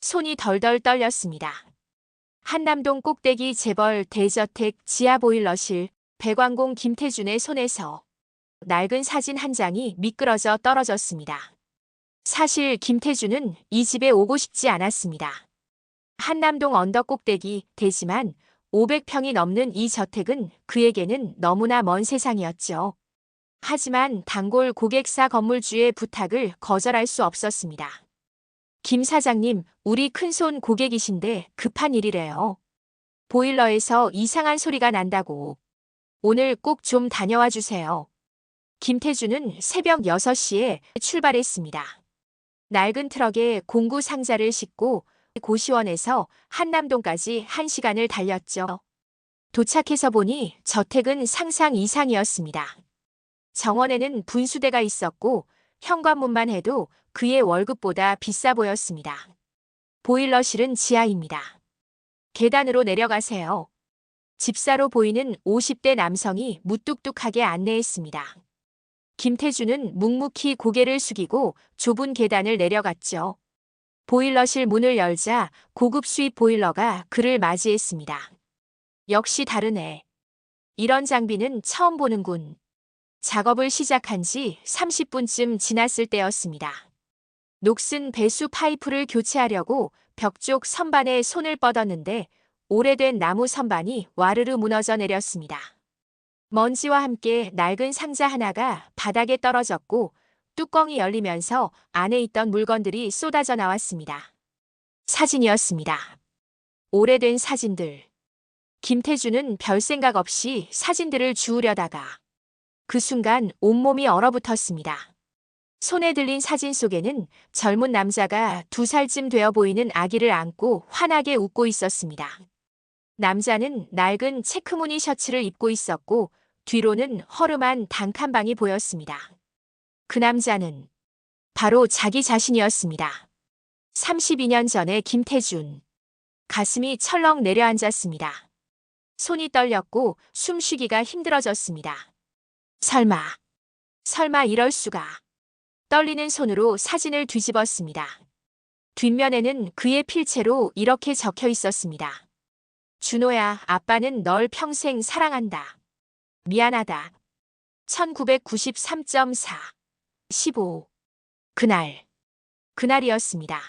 손이 덜덜 떨렸습니다. 한남동 꼭대기 재벌 대저택 지하 보일러실 배관공 김태준의 손에서 낡은 사진 한 장이 미끄러져 떨어졌습니다. 사실 김태준은 이 집에 오고 싶지 않았습니다. 한남동 언덕 꼭대기 되지만 500평이 넘는 이 저택은 그에게는 너무나 먼 세상이었죠. 하지만 단골 고객사 건물주의 부탁을 거절할 수 없었습니다. 김 사장님, 우리 큰손 고객이신데 급한 일이래요. 보일러에서 이상한 소리가 난다고. 오늘 꼭 좀 다녀와 주세요. 김태준은 새벽 6시에 출발했습니다. 낡은 트럭에 공구 상자를 싣고 고시원에서 한남동까지 1시간을 달렸죠. 도착해서 보니 저택은 상상 이상이었습니다. 정원에는 분수대가 있었고 현관문만 해도 그의 월급보다 비싸 보였습니다. 보일러실은 지하입니다. 계단으로 내려가세요. 집사로 보이는 50대 남성이 무뚝뚝하게 안내했습니다. 김태준은 묵묵히 고개를 숙이고 좁은 계단을 내려갔죠. 보일러실 문을 열자 고급 수입 보일러가 그를 맞이했습니다. 역시 다르네. 이런 장비는 처음 보는군. 작업을 시작한 지 30분쯤 지났을 때였습니다. 녹슨 배수 파이프를 교체하려고 벽 쪽 선반에 손을 뻗었는데 오래된 나무 선반이 와르르 무너져 내렸습니다. 먼지와 함께 낡은 상자 하나가 바닥에 떨어졌고 뚜껑이 열리면서 안에 있던 물건들이 쏟아져 나왔습니다. 사진이었습니다. 오래된 사진들. 김태준은 별 생각 없이 사진들을 주우려다가 그 순간 온몸이 얼어붙었습니다. 손에 들린 사진 속에는 젊은 남자가 2살쯤 되어 보이는 아기를 안고 환하게 웃고 있었습니다. 남자는 낡은 체크무늬 셔츠를 입고 있었고 뒤로는 허름한 단칸방이 보였습니다. 그 남자는 바로 자기 자신이었습니다. 32년 전의 김태준. 가슴이 철렁 내려앉았습니다. 손이 떨렸고 숨쉬기가 힘들어졌습니다. 설마 이럴 수가. 떨리는 손으로 사진을 뒤집었습니다. 뒷면에는 그의 필체로 이렇게 적혀 있었습니다. 준호야, 아빠는 널 평생 사랑한다. 미안하다. 1993.4 15 그날이었습니다.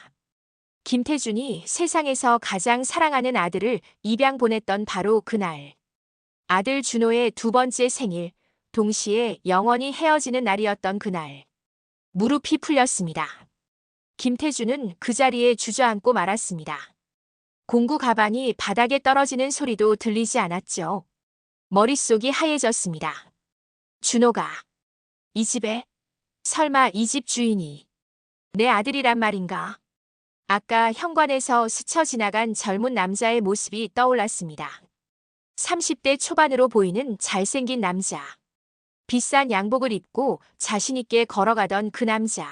김태준이 세상에서 가장 사랑하는 아들을 입양 보냈던 바로 그날. 아들 준호의 2번째 생일, 동시에 영원히 헤어지는 날이었던 그날. 무릎이 풀렸습니다. 김태준은 그 자리에 주저앉고 말았습니다. 공구 가방이 바닥에 떨어지는 소리도 들리지 않았죠. 머릿속이 하얘졌습니다. 준호가 이 집에? 설마 이 집 주인이 내 아들이란 말인가? 아까 현관에서 스쳐 지나간 젊은 남자의 모습이 떠올랐습니다. 30대 초반으로 보이는 잘생긴 남자. 비싼 양복을 입고 자신있게 걸어가던 그 남자.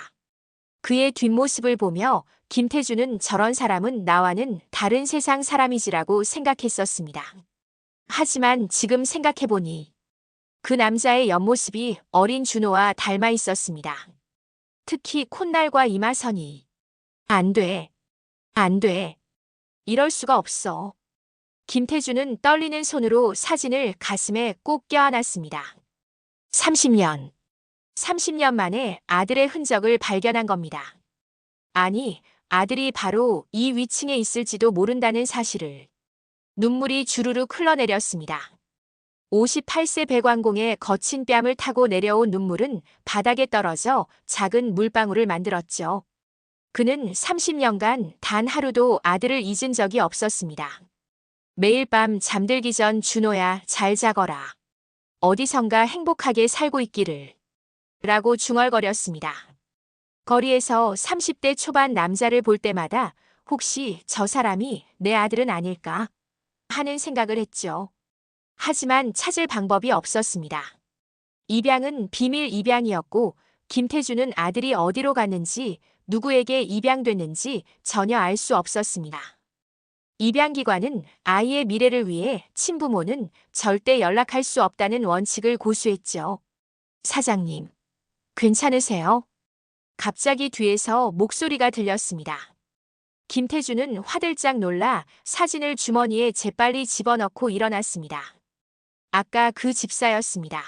그의 뒷모습을 보며 김태준은 저런 사람은 나와는 다른 세상 사람이지라고 생각했었습니다. 하지만 지금 생각해보니 그 남자의 옆모습이 어린 준호와 닮아 있었습니다. 특히 콧날과 이마선이. 안 돼. 이럴 수가 없어. 김태준은 떨리는 손으로 사진을 가슴에 꼭 껴안았습니다. 30년 만에 아들의 흔적을 발견한 겁니다. 아니, 아들이 바로 이 위층에 있을지도 모른다는 사실을. 눈물이 주르륵 흘러내렸습니다. 58세 배관공의 거친 뺨을 타고 내려온 눈물은 바닥에 떨어져 작은 물방울을 만들었죠. 그는 30년간 단 하루도 아들을 잊은 적이 없었습니다. 매일 밤 잠들기 전 준호야 잘 자거라. 어디선가 행복하게 살고 있기를. 라고 중얼거렸습니다. 거리에서 30대 초반 남자를 볼 때마다 혹시 저 사람이 내 아들은 아닐까 하는 생각을 했죠. 하지만 찾을 방법이 없었습니다. 입양은 비밀 입양이었고 김태준은 아들이 어디로 갔는지 누구에게 입양됐는지 전혀 알 수 없었습니다. 입양기관은 아이의 미래를 위해 친부모는 절대 연락할 수 없다는 원칙을 고수했죠. 사장님, 괜찮으세요? 갑자기 뒤에서 목소리가 들렸습니다. 김태준은 화들짝 놀라 사진을 주머니에 재빨리 집어넣고 일어났습니다. 아까 그 집사였습니다.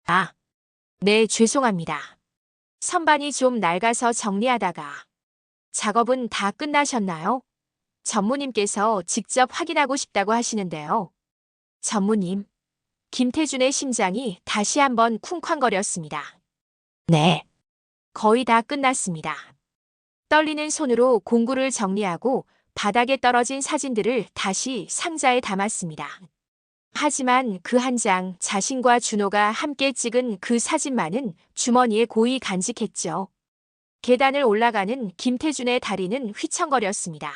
아, 네, 죄송합니다. 선반이 좀 낡아서 정리하다가. 작업은 다 끝나셨나요? 전무님께서 직접 확인하고 싶다고 하시는데요. 전무님. 김태준의 심장이 다시 한번 쿵쾅거렸습니다. 네. 거의 다 끝났습니다. 떨리는 손으로 공구를 정리하고 바닥에 떨어진 사진들을 다시 상자에 담았습니다. 하지만 그 한 장 자신과 준호가 함께 찍은 그 사진만은 주머니에 고이 간직했죠. 계단을 올라가는 김태준의 다리는 휘청거렸습니다.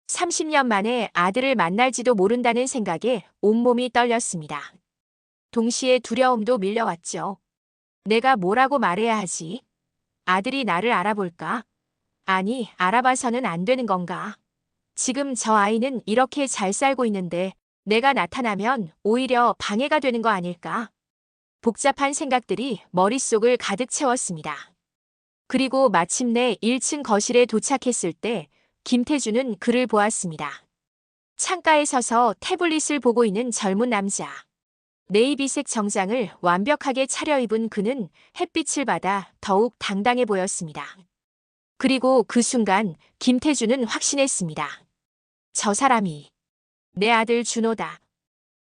30년 만에 아들을 만날지도 모른다는 생각에 온몸이 떨렸습니다. 동시에 두려움도 밀려왔죠. 내가 뭐라고 말해야 하지? 아들이 나를 알아볼까? 아니, 알아봐서는 안 되는 건가? 지금 저 아이는 이렇게 잘 살고 있는데 내가 나타나면 오히려 방해가 되는 거 아닐까? 복잡한 생각들이 머릿속을 가득 채웠습니다. 그리고 마침내 1층 거실에 도착했을 때 김태준은 그를 보았습니다. 창가에 서서 태블릿을 보고 있는 젊은 남자. 네이비색 정장을 완벽하게 차려입은 그는 햇빛을 받아 더욱 당당해 보였습니다. 그리고 그 순간 김태준은 확신했습니다. 저 사람이 내 아들 준호다.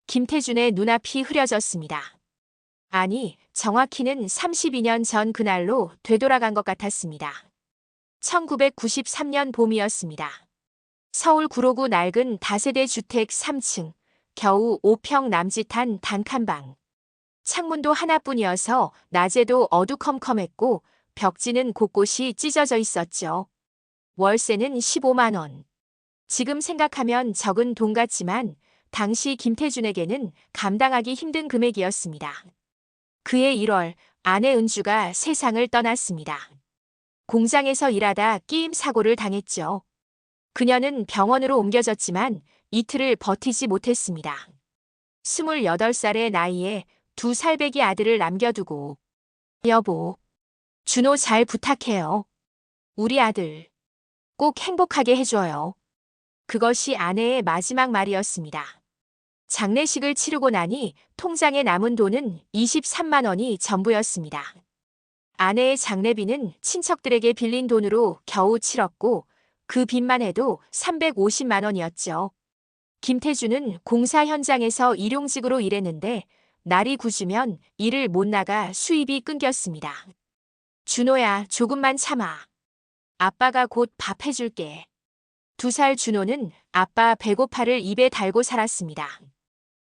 김태준의 눈앞이 흐려졌습니다. 아니, 정확히는 32년 전 그날로 되돌아간 것 같았습니다. 1993년 봄이었습니다. 서울 구로구 낡은 다세대 주택 3층, 겨우 5평 남짓한 단칸방. 창문도 하나뿐이어서 낮에도 어두컴컴했고 벽지는 곳곳이 찢어져 있었죠. 월세는 15만 원. 지금 생각하면 적은 돈 같지만 당시 김태준에게는 감당하기 힘든 금액이었습니다. 그해 1월 아내 은주가 세상을 떠났습니다. 공장에서 일하다 끼임 사고를 당했죠. 그녀는 병원으로 옮겨졌지만 이틀을 버티지 못했습니다. 28살의 나이에 2살배기 아들을 남겨두고 여보, 준호 잘 부탁해요. 우리 아들 꼭 행복하게 해줘요. 그것이 아내의 마지막 말이었습니다. 장례식을 치르고 나니 통장에 남은 돈은 23만 원이 전부였습니다. 아내의 장례비는 친척들에게 빌린 돈으로 겨우 치렀고 그 빚만 해도 350만 원이었죠. 김태준은 공사 현장에서 일용직으로 일했는데 날이 굳으면 일을 못 나가 수입이 끊겼습니다. 준호야, 조금만 참아. 아빠가 곧 밥 해줄게. 2살 준호는 아빠 배고파를 입에 달고 살았습니다.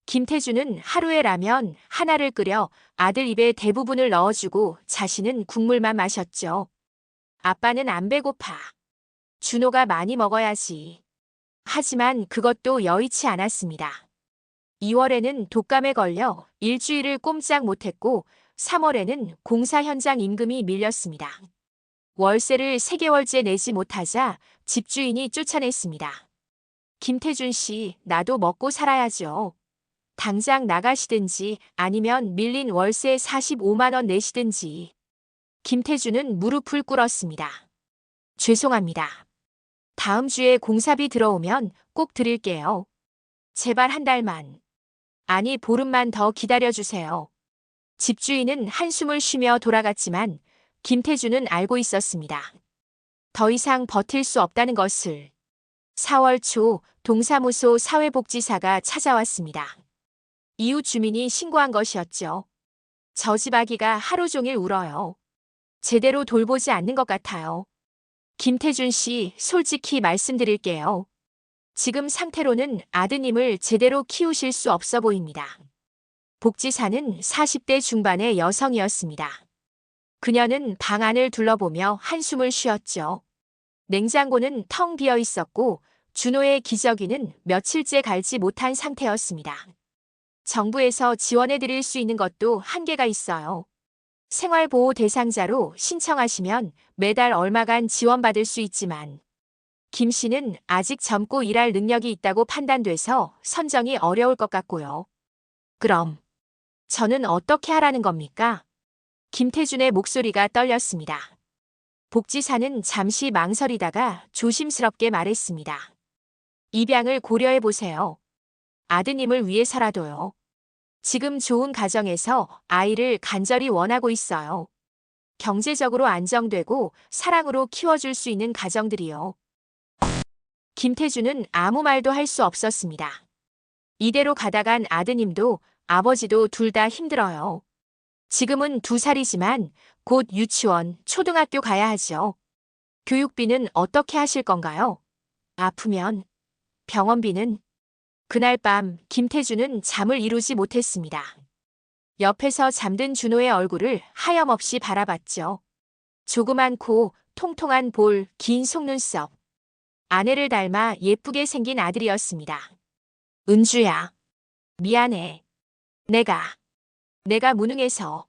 김태준은 하루에 라면 하나를 끓여 아들 입에 대부분을 넣어주고 자신은 국물만 마셨죠. 아빠는 안 배고파. 준호가 많이 먹어야지. 하지만 그것도 여의치 않았습니다. 2월에는 독감에 걸려 일주일을 꼼짝 못했고 3월에는 공사 현장 임금이 밀렸습니다. 월세를 3개월째 내지 못하자 집주인이 쫓아냈습니다. 김태준 씨, 나도 먹고 살아야죠. 당장 나가시든지 아니면 밀린 월세 45만 원 내시든지. 김태준은 무릎을 꿇었습니다. 죄송합니다. 다음 주에 공사비 들어오면 꼭 드릴게요. 제발 한 달만. 아니, 보름만 더 기다려주세요. 집주인은 한숨을 쉬며 돌아갔지만 김태준은 알고 있었습니다. 더 이상 버틸 수 없다는 것을. 4월 초 동사무소 사회복지사가 찾아왔습니다. 이웃 주민이 신고한 것이었죠. 저 집 아기가 하루 종일 울어요. 제대로 돌보지 않는 것 같아요. 김태준 씨, 솔직히 말씀드릴게요. 지금 상태로는 아드님을 제대로 키우실 수 없어 보입니다. 복지사는 40대 중반의 여성이었습니다. 그녀는 방 안을 둘러보며 한숨을 쉬었죠. 냉장고는 텅 비어 있었고 준호의 기저귀는 며칠째 갈지 못한 상태였습니다. 정부에서 지원해드릴 수 있는 것도 한계가 있어요. 생활보호 대상자로 신청하시면 매달 얼마간 지원받을 수 있지만 김 씨는 아직 젊고 일할 능력이 있다고 판단돼서 선정이 어려울 것 같고요. 그럼 저는 어떻게 하라는 겁니까? 김태준의 목소리가 떨렸습니다. 복지사는 잠시 망설이다가 조심스럽게 말했습니다. 입양을 고려해 보세요. 아드님을 위해서라도요. 지금 좋은 가정에서 아이를 간절히 원하고 있어요. 경제적으로 안정되고 사랑으로 키워줄 수 있는 가정들이요. 김태주는 아무 말도 할 수 없었습니다. 이대로 가다간 아드님도 아버지도 둘 다 힘들어요. 지금은 2살이지만 곧 유치원, 초등학교 가야 하죠. 교육비는 어떻게 하실 건가요? 아프면 병원비는? 그날 밤 김태주는 잠을 이루지 못했습니다. 옆에서 잠든 준호의 얼굴을 하염없이 바라봤죠. 조그만 코, 통통한 볼, 긴 속눈썹. 아내를 닮아 예쁘게 생긴 아들이었습니다. 은주야, 미안해. 내가 무능해서.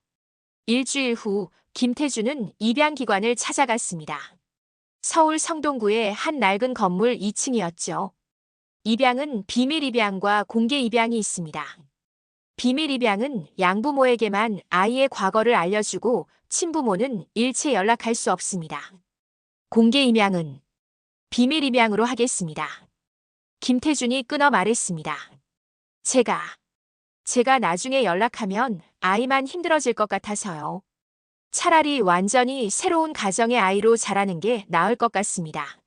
일주일 후 김태주는 입양기관을 찾아갔습니다. 서울 성동구의 한 낡은 건물 2층이었죠. 입양은 비밀 입양과 공개 입양이 있습니다. 비밀 입양은 양부모에게만 아이의 과거를 알려주고 친부모는 일체 연락할 수 없습니다. 공개 입양은 비밀 입양으로 하겠습니다. 김태준이 끊어 말했습니다. 제가 나중에 연락하면 아이만 힘들어질 것 같아서요. 차라리 완전히 새로운 가정의 아이로 자라는 게 나을 것 같습니다.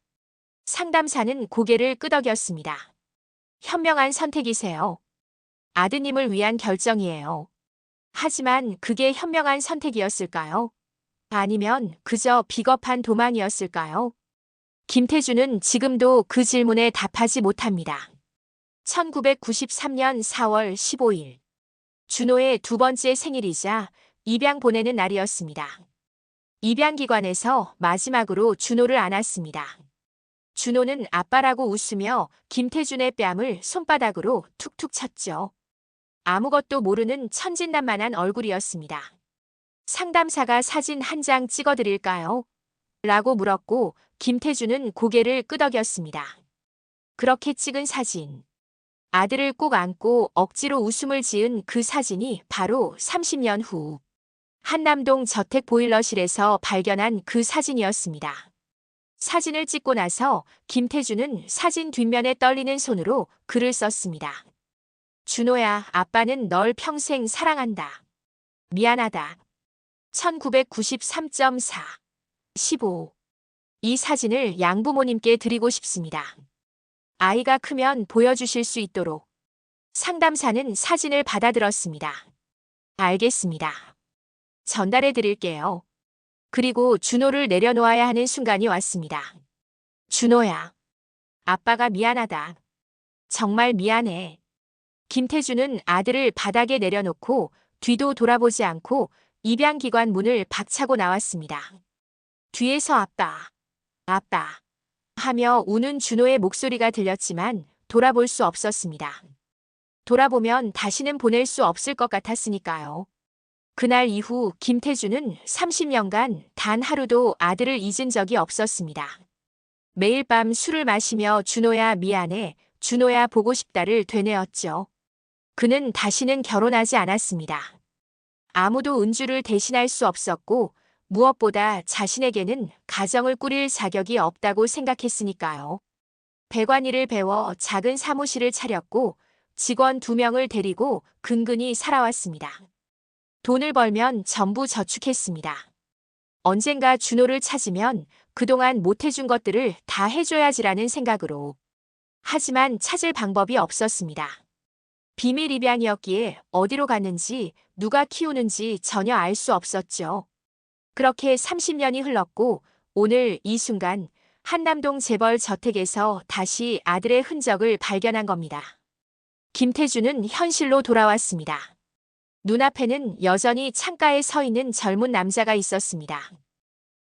상담사는 고개를 끄덕였습니다. 현명한 선택이세요. 아드님을 위한 결정이에요. 하지만 그게 현명한 선택이었을까요? 아니면 그저 비겁한 도망이었을까요? 김태주는 지금도 그 질문에 답하지 못합니다. 1993년 4월 15일. 준호의 2번째 생일이자 입양 보내는 날이었습니다. 입양기관에서 마지막으로 준호를 안았습니다. 준호는 아빠라고 웃으며 김태준의 뺨을 손바닥으로 툭툭 쳤죠. 아무것도 모르는 천진난만한 얼굴이었습니다. 상담사가 사진 한 장 찍어드릴까요? 라고 물었고 김태준은 고개를 끄덕였습니다. 그렇게 찍은 사진. 아들을 꼭 안고 억지로 웃음을 지은 그 사진이 바로 30년 후 한남동 저택 보일러실에서 발견한 그 사진이었습니다. 사진을 찍고 나서 김태준은 사진 뒷면에 떨리는 손으로 글을 썼습니다. 준호야, 아빠는 널 평생 사랑한다. 미안하다. 1993.4 15. 이 사진을 양부모님께 드리고 싶습니다. 아이가 크면 보여주실 수 있도록. 상담사는 사진을 받아들었습니다. 알겠습니다. 전달해 드릴게요. 그리고 준호를 내려놓아야 하는 순간이 왔습니다. 준호야. 아빠가 미안하다. 정말 미안해. 김태준은 아들을 바닥에 내려놓고 뒤도 돌아보지 않고 입양기관 문을 박차고 나왔습니다. 뒤에서 아빠 하며 우는 준호의 목소리가 들렸지만 돌아볼 수 없었습니다. 돌아보면 다시는 보낼 수 없을 것 같았으니까요. 그날 이후 김태준은 30년간 단 하루도 아들을 잊은 적이 없었습니다. 매일 밤 술을 마시며 준호야 미안해, 준호야 보고 싶다를 되뇌었죠. 그는 다시는 결혼하지 않았습니다. 아무도 은주를 대신할 수 없었고 무엇보다 자신에게는 가정을 꾸릴 자격이 없다고 생각했으니까요. 배관일을 배워 작은 사무실을 차렸고 직원 2명을 데리고 근근히 살아왔습니다. 돈을 벌면 전부 저축했습니다. 언젠가 준호를 찾으면 그동안 못해준 것들을 다 해줘야지라는 생각으로. 하지만 찾을 방법이 없었습니다. 비밀 입양이었기에 어디로 갔는지 누가 키우는지 전혀 알 수 없었죠. 그렇게 30년이 흘렀고 오늘 이 순간 한남동 재벌 저택에서 다시 아들의 흔적을 발견한 겁니다. 김태준은 현실로 돌아왔습니다. 눈앞에는 여전히 창가에 서 있는 젊은 남자가 있었습니다.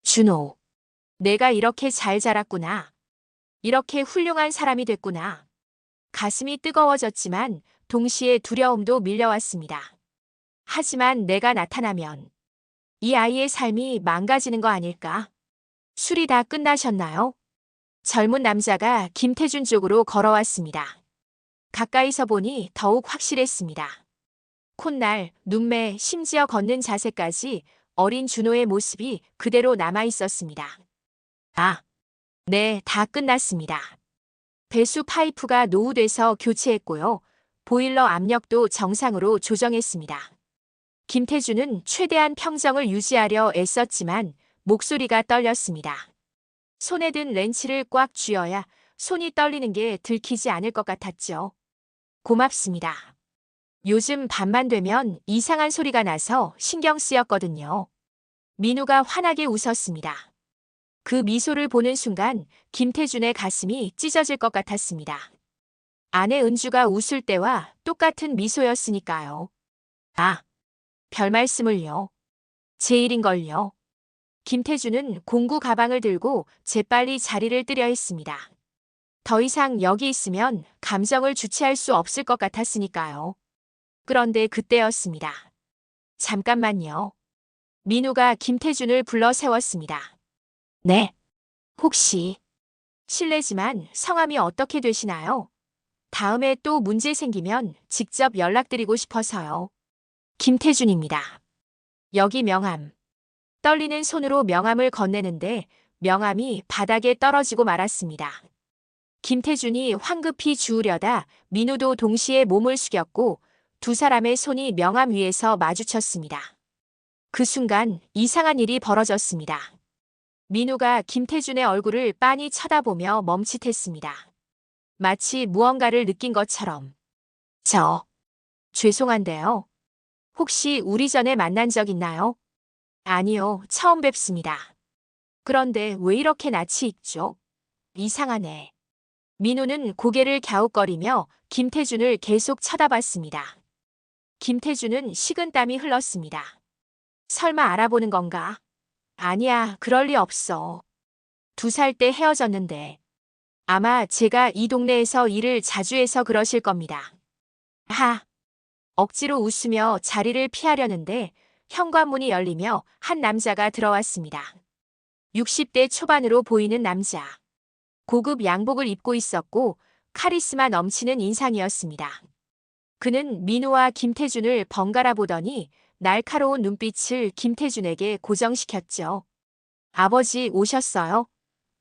준호, 내가 이렇게 잘 자랐구나. 이렇게 훌륭한 사람이 됐구나. 가슴이 뜨거워졌지만 동시에 두려움도 밀려왔습니다. 하지만 내가 나타나면 이 아이의 삶이 망가지는 거 아닐까? 술이 다 끝나셨나요? 젊은 남자가 김태준 쪽으로 걸어왔습니다. 가까이서 보니 더욱 확실했습니다. 콧날, 눈매, 심지어 걷는 자세까지 어린 준호의 모습이 그대로 남아 있었습니다. 아, 네, 다 끝났습니다. 배수 파이프가 노후돼서 교체했고요. 보일러 압력도 정상으로 조정했습니다. 김태준은 최대한 평정을 유지하려 애썼지만 목소리가 떨렸습니다. 손에 든 렌치를 꽉 쥐어야 손이 떨리는 게 들키지 않을 것 같았죠. 고맙습니다. 요즘 밤만 되면 이상한 소리가 나서 신경 쓰였거든요. 민우가 환하게 웃었습니다. 그 미소를 보는 순간 김태준의 가슴이 찢어질 것 같았습니다. 아내 은주가 웃을 때와 똑같은 미소였으니까요. 아, 별 말씀을요. 제 일인걸요. 김태준은 공구 가방을 들고 재빨리 자리를 뜨려 했습니다. 더 이상 여기 있으면 감정을 주체할 수 없을 것 같았으니까요. 그런데 그때였습니다. 잠깐만요. 민우가 김태준을 불러 세웠습니다. 네. 혹시 실례지만 성함이 어떻게 되시나요? 다음에 또 문제 생기면 직접 연락드리고 싶어서요. 김태준입니다. 여기 명함. 떨리는 손으로 명함을 건네는데 명함이 바닥에 떨어지고 말았습니다. 김태준이 황급히 주우려다 민우도 동시에 몸을 숙였고 두 사람의 손이 명함 위에서 마주쳤습니다. 그 순간 이상한 일이 벌어졌습니다. 민우가 김태준의 얼굴을 빤히 쳐다보며 멈칫했습니다. 마치 무언가를 느낀 것처럼. 죄송한데요. 혹시 우리 전에 만난 적 있나요? 아니요, 처음 뵙습니다. 그런데 왜 이렇게 낯이 익죠? 이상하네. 민우는 고개를 갸웃거리며 김태준을 계속 쳐다봤습니다. 김태준은 식은땀이 흘렀습니다. 설마 알아보는 건가? 아니야, 그럴 리 없어. 2살 때 헤어졌는데. 아마 제가 이 동네에서 일을 자주 해서 그러실 겁니다. 하. 억지로 웃으며 자리를 피하려는데 현관문이 열리며 한 남자가 들어왔습니다. 60대 초반으로 보이는 남자. 고급 양복을 입고 있었고 카리스마 넘치는 인상이었습니다. 그는 민우와 김태준을 번갈아 보더니 날카로운 눈빛을 김태준에게 고정시켰죠. 아버지 오셨어요?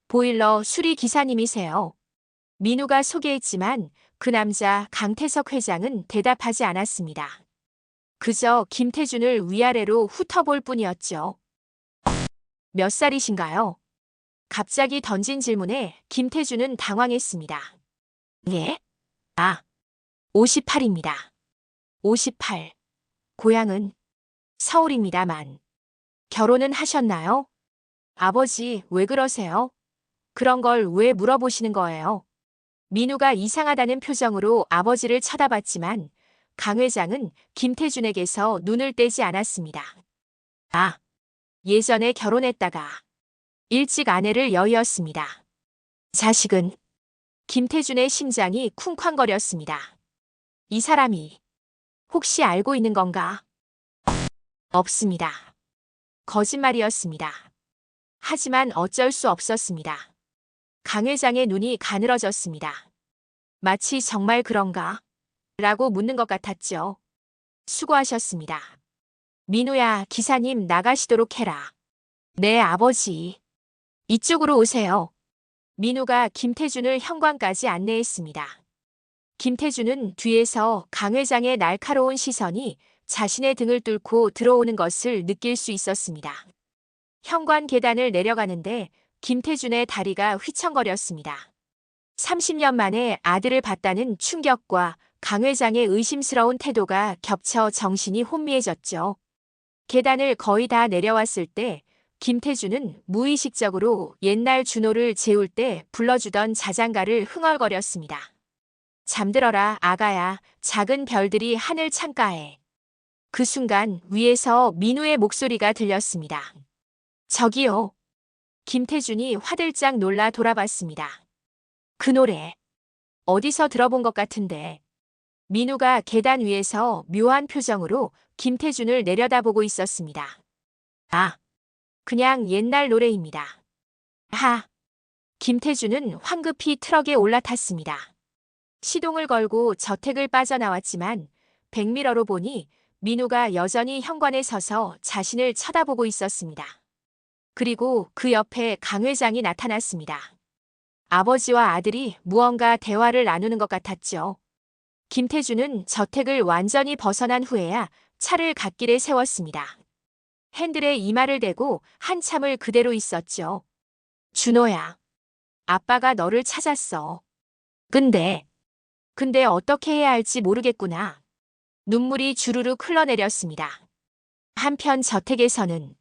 보일러 수리 기사님이세요. 민우가 소개했지만 그 남자 강태석 회장은 대답하지 않았습니다. 그저 김태준을 위아래로 훑어볼 뿐이었죠. 몇 살이신가요? 갑자기 던진 질문에 김태준은 당황했습니다. 예? 58입니다. 58. 고향은 서울입니다만. 결혼은 하셨나요? 아버지, 왜 그러세요? 그런 걸 왜 물어보시는 거예요? 민우가 이상하다는 표정으로 아버지를 쳐다봤지만 강 회장은 김태준에게서 눈을 떼지 않았습니다. 예전에 결혼했다가 일찍 아내를 여의었습니다. 자식은? 김태준의 심장이 쿵쾅거렸습니다. 이 사람이 혹시 알고 있는 건가? 없습니다. 거짓말이었습니다. 하지만 어쩔 수 없었습니다. 강 회장의 눈이 가늘어졌습니다. 마치 정말 그런가? 라고 묻는 것 같았죠. 수고하셨습니다. 민우야, 기사님 나가시도록 해라. 네, 아버지. 이쪽으로 오세요. 민우가 김태준을 현관까지 안내했습니다. 김태준은 뒤에서 강 회장의 날카로운 시선이 자신의 등을 뚫고 들어오는 것을 느낄 수 있었습니다. 현관 계단을 내려가는데 김태준의 다리가 휘청거렸습니다. 30년 만에 아들을 봤다는 충격과 강 회장의 의심스러운 태도가 겹쳐 정신이 혼미해졌죠. 계단을 거의 다 내려왔을 때 김태준은 무의식적으로 옛날 준호를 재울 때 불러주던 자장가를 흥얼거렸습니다. 잠들어라 아가야, 작은 별들이 하늘 창가에. 그 순간 위에서 민우의 목소리가 들렸습니다. 저기요. 김태준이 화들짝 놀라 돌아봤습니다. 그 노래 어디서 들어본 것 같은데. 민우가 계단 위에서 묘한 표정으로 김태준을 내려다보고 있었습니다. 그냥 옛날 노래입니다. 김태준은 황급히 트럭에 올라탔습니다. 시동을 걸고 저택을 빠져나왔지만 백미러로 보니 민우가 여전히 현관에 서서 자신을 쳐다보고 있었습니다. 그리고 그 옆에 강 회장이 나타났습니다. 아버지와 아들이 무언가 대화를 나누는 것 같았죠. 김태준은 저택을 완전히 벗어난 후에야 차를 갓길에 세웠습니다. 핸들에 이마를 대고 한참을 그대로 있었죠. 준호야, 아빠가 너를 찾았어. 근데 어떻게 해야 할지 모르겠구나. 눈물이 주르륵 흘러내렸습니다. 한편 저택에서는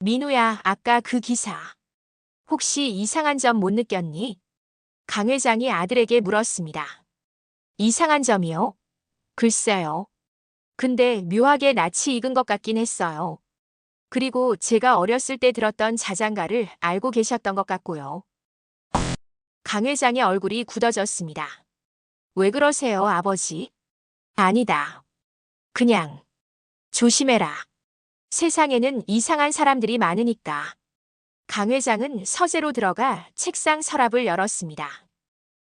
민우야, 아까 그 기사. 혹시 이상한 점 못 느꼈니? 강 회장이 아들에게 물었습니다. 이상한 점이요? 글쎄요. 근데 묘하게 낯이 익은 것 같긴 했어요. 그리고 제가 어렸을 때 들었던 자장가를 알고 계셨던 것 같고요. 강 회장의 얼굴이 굳어졌습니다. 왜 그러세요, 아버지? 아니다. 그냥 조심해라. 세상에는 이상한 사람들이 많으니까. 강 회장은 서재로 들어가 책상 서랍을 열었습니다.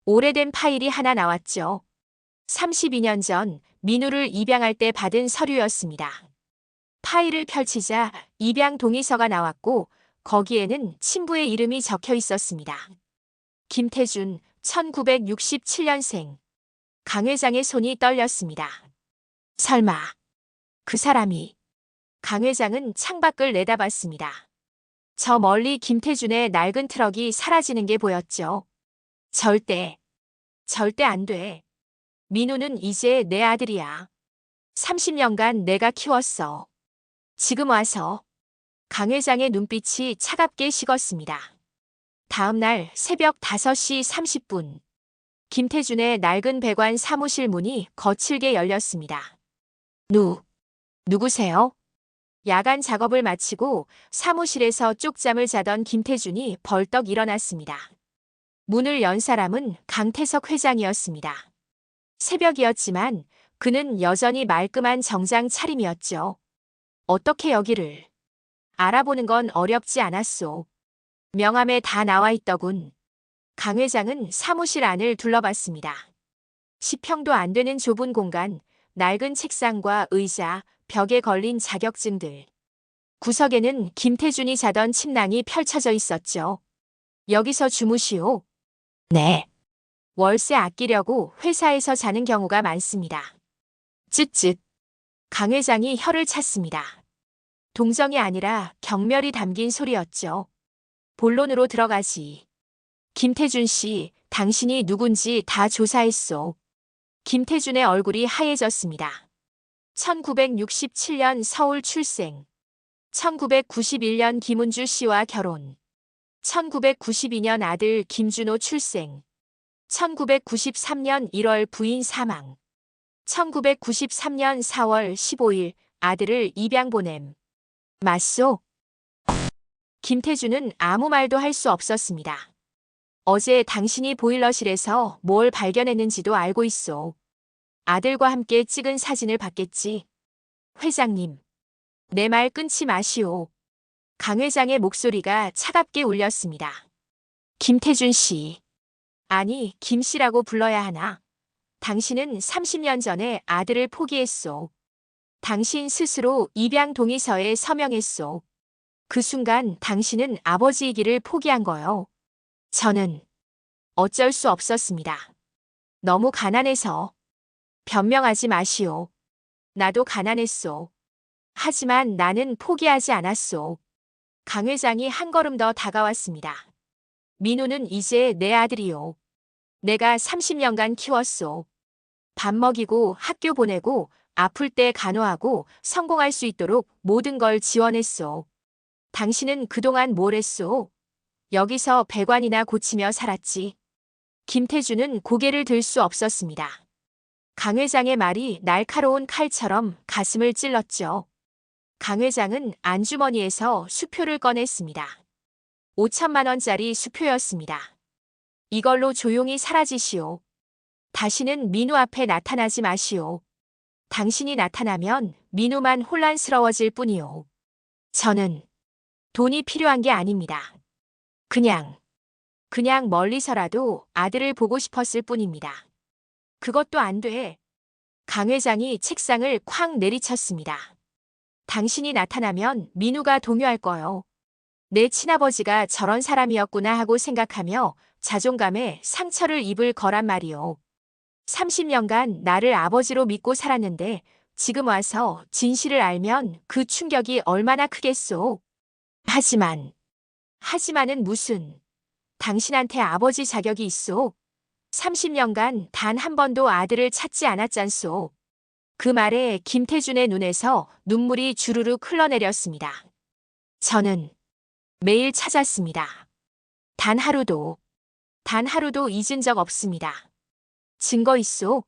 오래된 파일이 하나 나왔죠. 32년 전 민우를 입양할 때 받은 서류였습니다. 파일을 펼치자 입양 동의서가 나왔고 거기에는 친부의 이름이 적혀 있었습니다. 김태준, 1967년생. 강 회장의 손이 떨렸습니다. 설마 그 사람이. 강 회장은 창밖을 내다봤습니다. 저 멀리 김태준의 낡은 트럭이 사라지는 게 보였죠. 절대 안 돼. 민우는 이제 내 아들이야. 30년간 내가 키웠어. 지금 와서. 강 회장의 눈빛이 차갑게 식었습니다. 다음 날 새벽 5시 30분. 김태준의 낡은 배관 사무실 문이 거칠게 열렸습니다. 누구세요? 야간 작업을 마치고 사무실에서 쪽잠을 자던 김태준이 벌떡 일어났습니다. 문을 연 사람은 강태석 회장이었습니다. 새벽이었지만 그는 여전히 말끔한 정장 차림이었죠. 어떻게 여기를? 알아보는 건 어렵지 않았소. 명함에 다 나와 있더군. 강 회장은 사무실 안을 둘러봤습니다. 10평도 안 되는 좁은 공간, 낡은 책상과 의자, 벽에 걸린 자격증들. 구석에는 김태준이 자던 침낭이 펼쳐져 있었죠. 여기서 주무시오. 네. 월세 아끼려고 회사에서 자는 경우가 많습니다. 쯧쯧. 강 회장이 혀를 찼습니다. 동정이 아니라 경멸이 담긴 소리였죠. 본론으로 들어가지. 김태준 씨, 당신이 누군지 다 조사했소. 김태준의 얼굴이 하얘졌습니다. 1967년 서울 출생. 1991년 김은주 씨와 결혼. 1992년 아들 김준호 출생. 1993년 1월 부인 사망. 1993년 4월 15일 아들을 입양 보냄. 맞소? 김태준은 아무 말도 할 수 없었습니다. 어제 당신이 보일러실에서 뭘 발견했는지도 알고 있소. 아들과 함께 찍은 사진을 봤겠지. 회장님, 내 말 끊지 마시오. 강 회장의 목소리가 차갑게 울렸습니다. 김태준 씨. 아니, 김 씨라고 불러야 하나? 당신은 30년 전에 아들을 포기했소. 당신 스스로 입양 동의서에 서명했소. 그 순간 당신은 아버지이기를 포기한 거요. 저는 어쩔 수 없었습니다. 너무 가난해서. 변명하지 마시오. 나도 가난했소. 하지만 나는 포기하지 않았소. 강 회장이 한 걸음 더 다가왔습니다. 민우는 이제 내 아들이요. 내가 30년간 키웠소. 밥 먹이고 학교 보내고 아플 때 간호하고 성공할 수 있도록 모든 걸 지원했소. 당신은 그동안 뭘 했소? 여기서 배관이나 고치며 살았지. 김태준은 고개를 들 수 없었습니다. 강 회장의 말이 날카로운 칼처럼 가슴을 찔렀죠. 강 회장은 안주머니에서 수표를 꺼냈습니다. 5천만 원짜리 수표였습니다. 이걸로 조용히 사라지시오. 다시는 민우 앞에 나타나지 마시오. 당신이 나타나면 민우만 혼란스러워질 뿐이오. 저는 돈이 필요한 게 아닙니다. 그냥 멀리서라도 아들을 보고 싶었을 뿐입니다. 그것도 안 돼. 강 회장이 책상을 쾅 내리쳤습니다. 당신이 나타나면 민우가 동요할 거요. 내 친아버지가 저런 사람이었구나 하고 생각하며 자존감에 상처를 입을 거란 말이오. 30년간 나를 아버지로 믿고 살았는데 지금 와서 진실을 알면 그 충격이 얼마나 크겠소. 하지만은 무슨. 당신한테 아버지 자격이 있소. 30년간 단 한 번도 아들을 찾지 않았잖소. 그 말에 김태준의 눈에서 눈물이 주르륵 흘러내렸습니다. 저는 매일 찾았습니다. 단 하루도 잊은 적 없습니다. 증거 있소?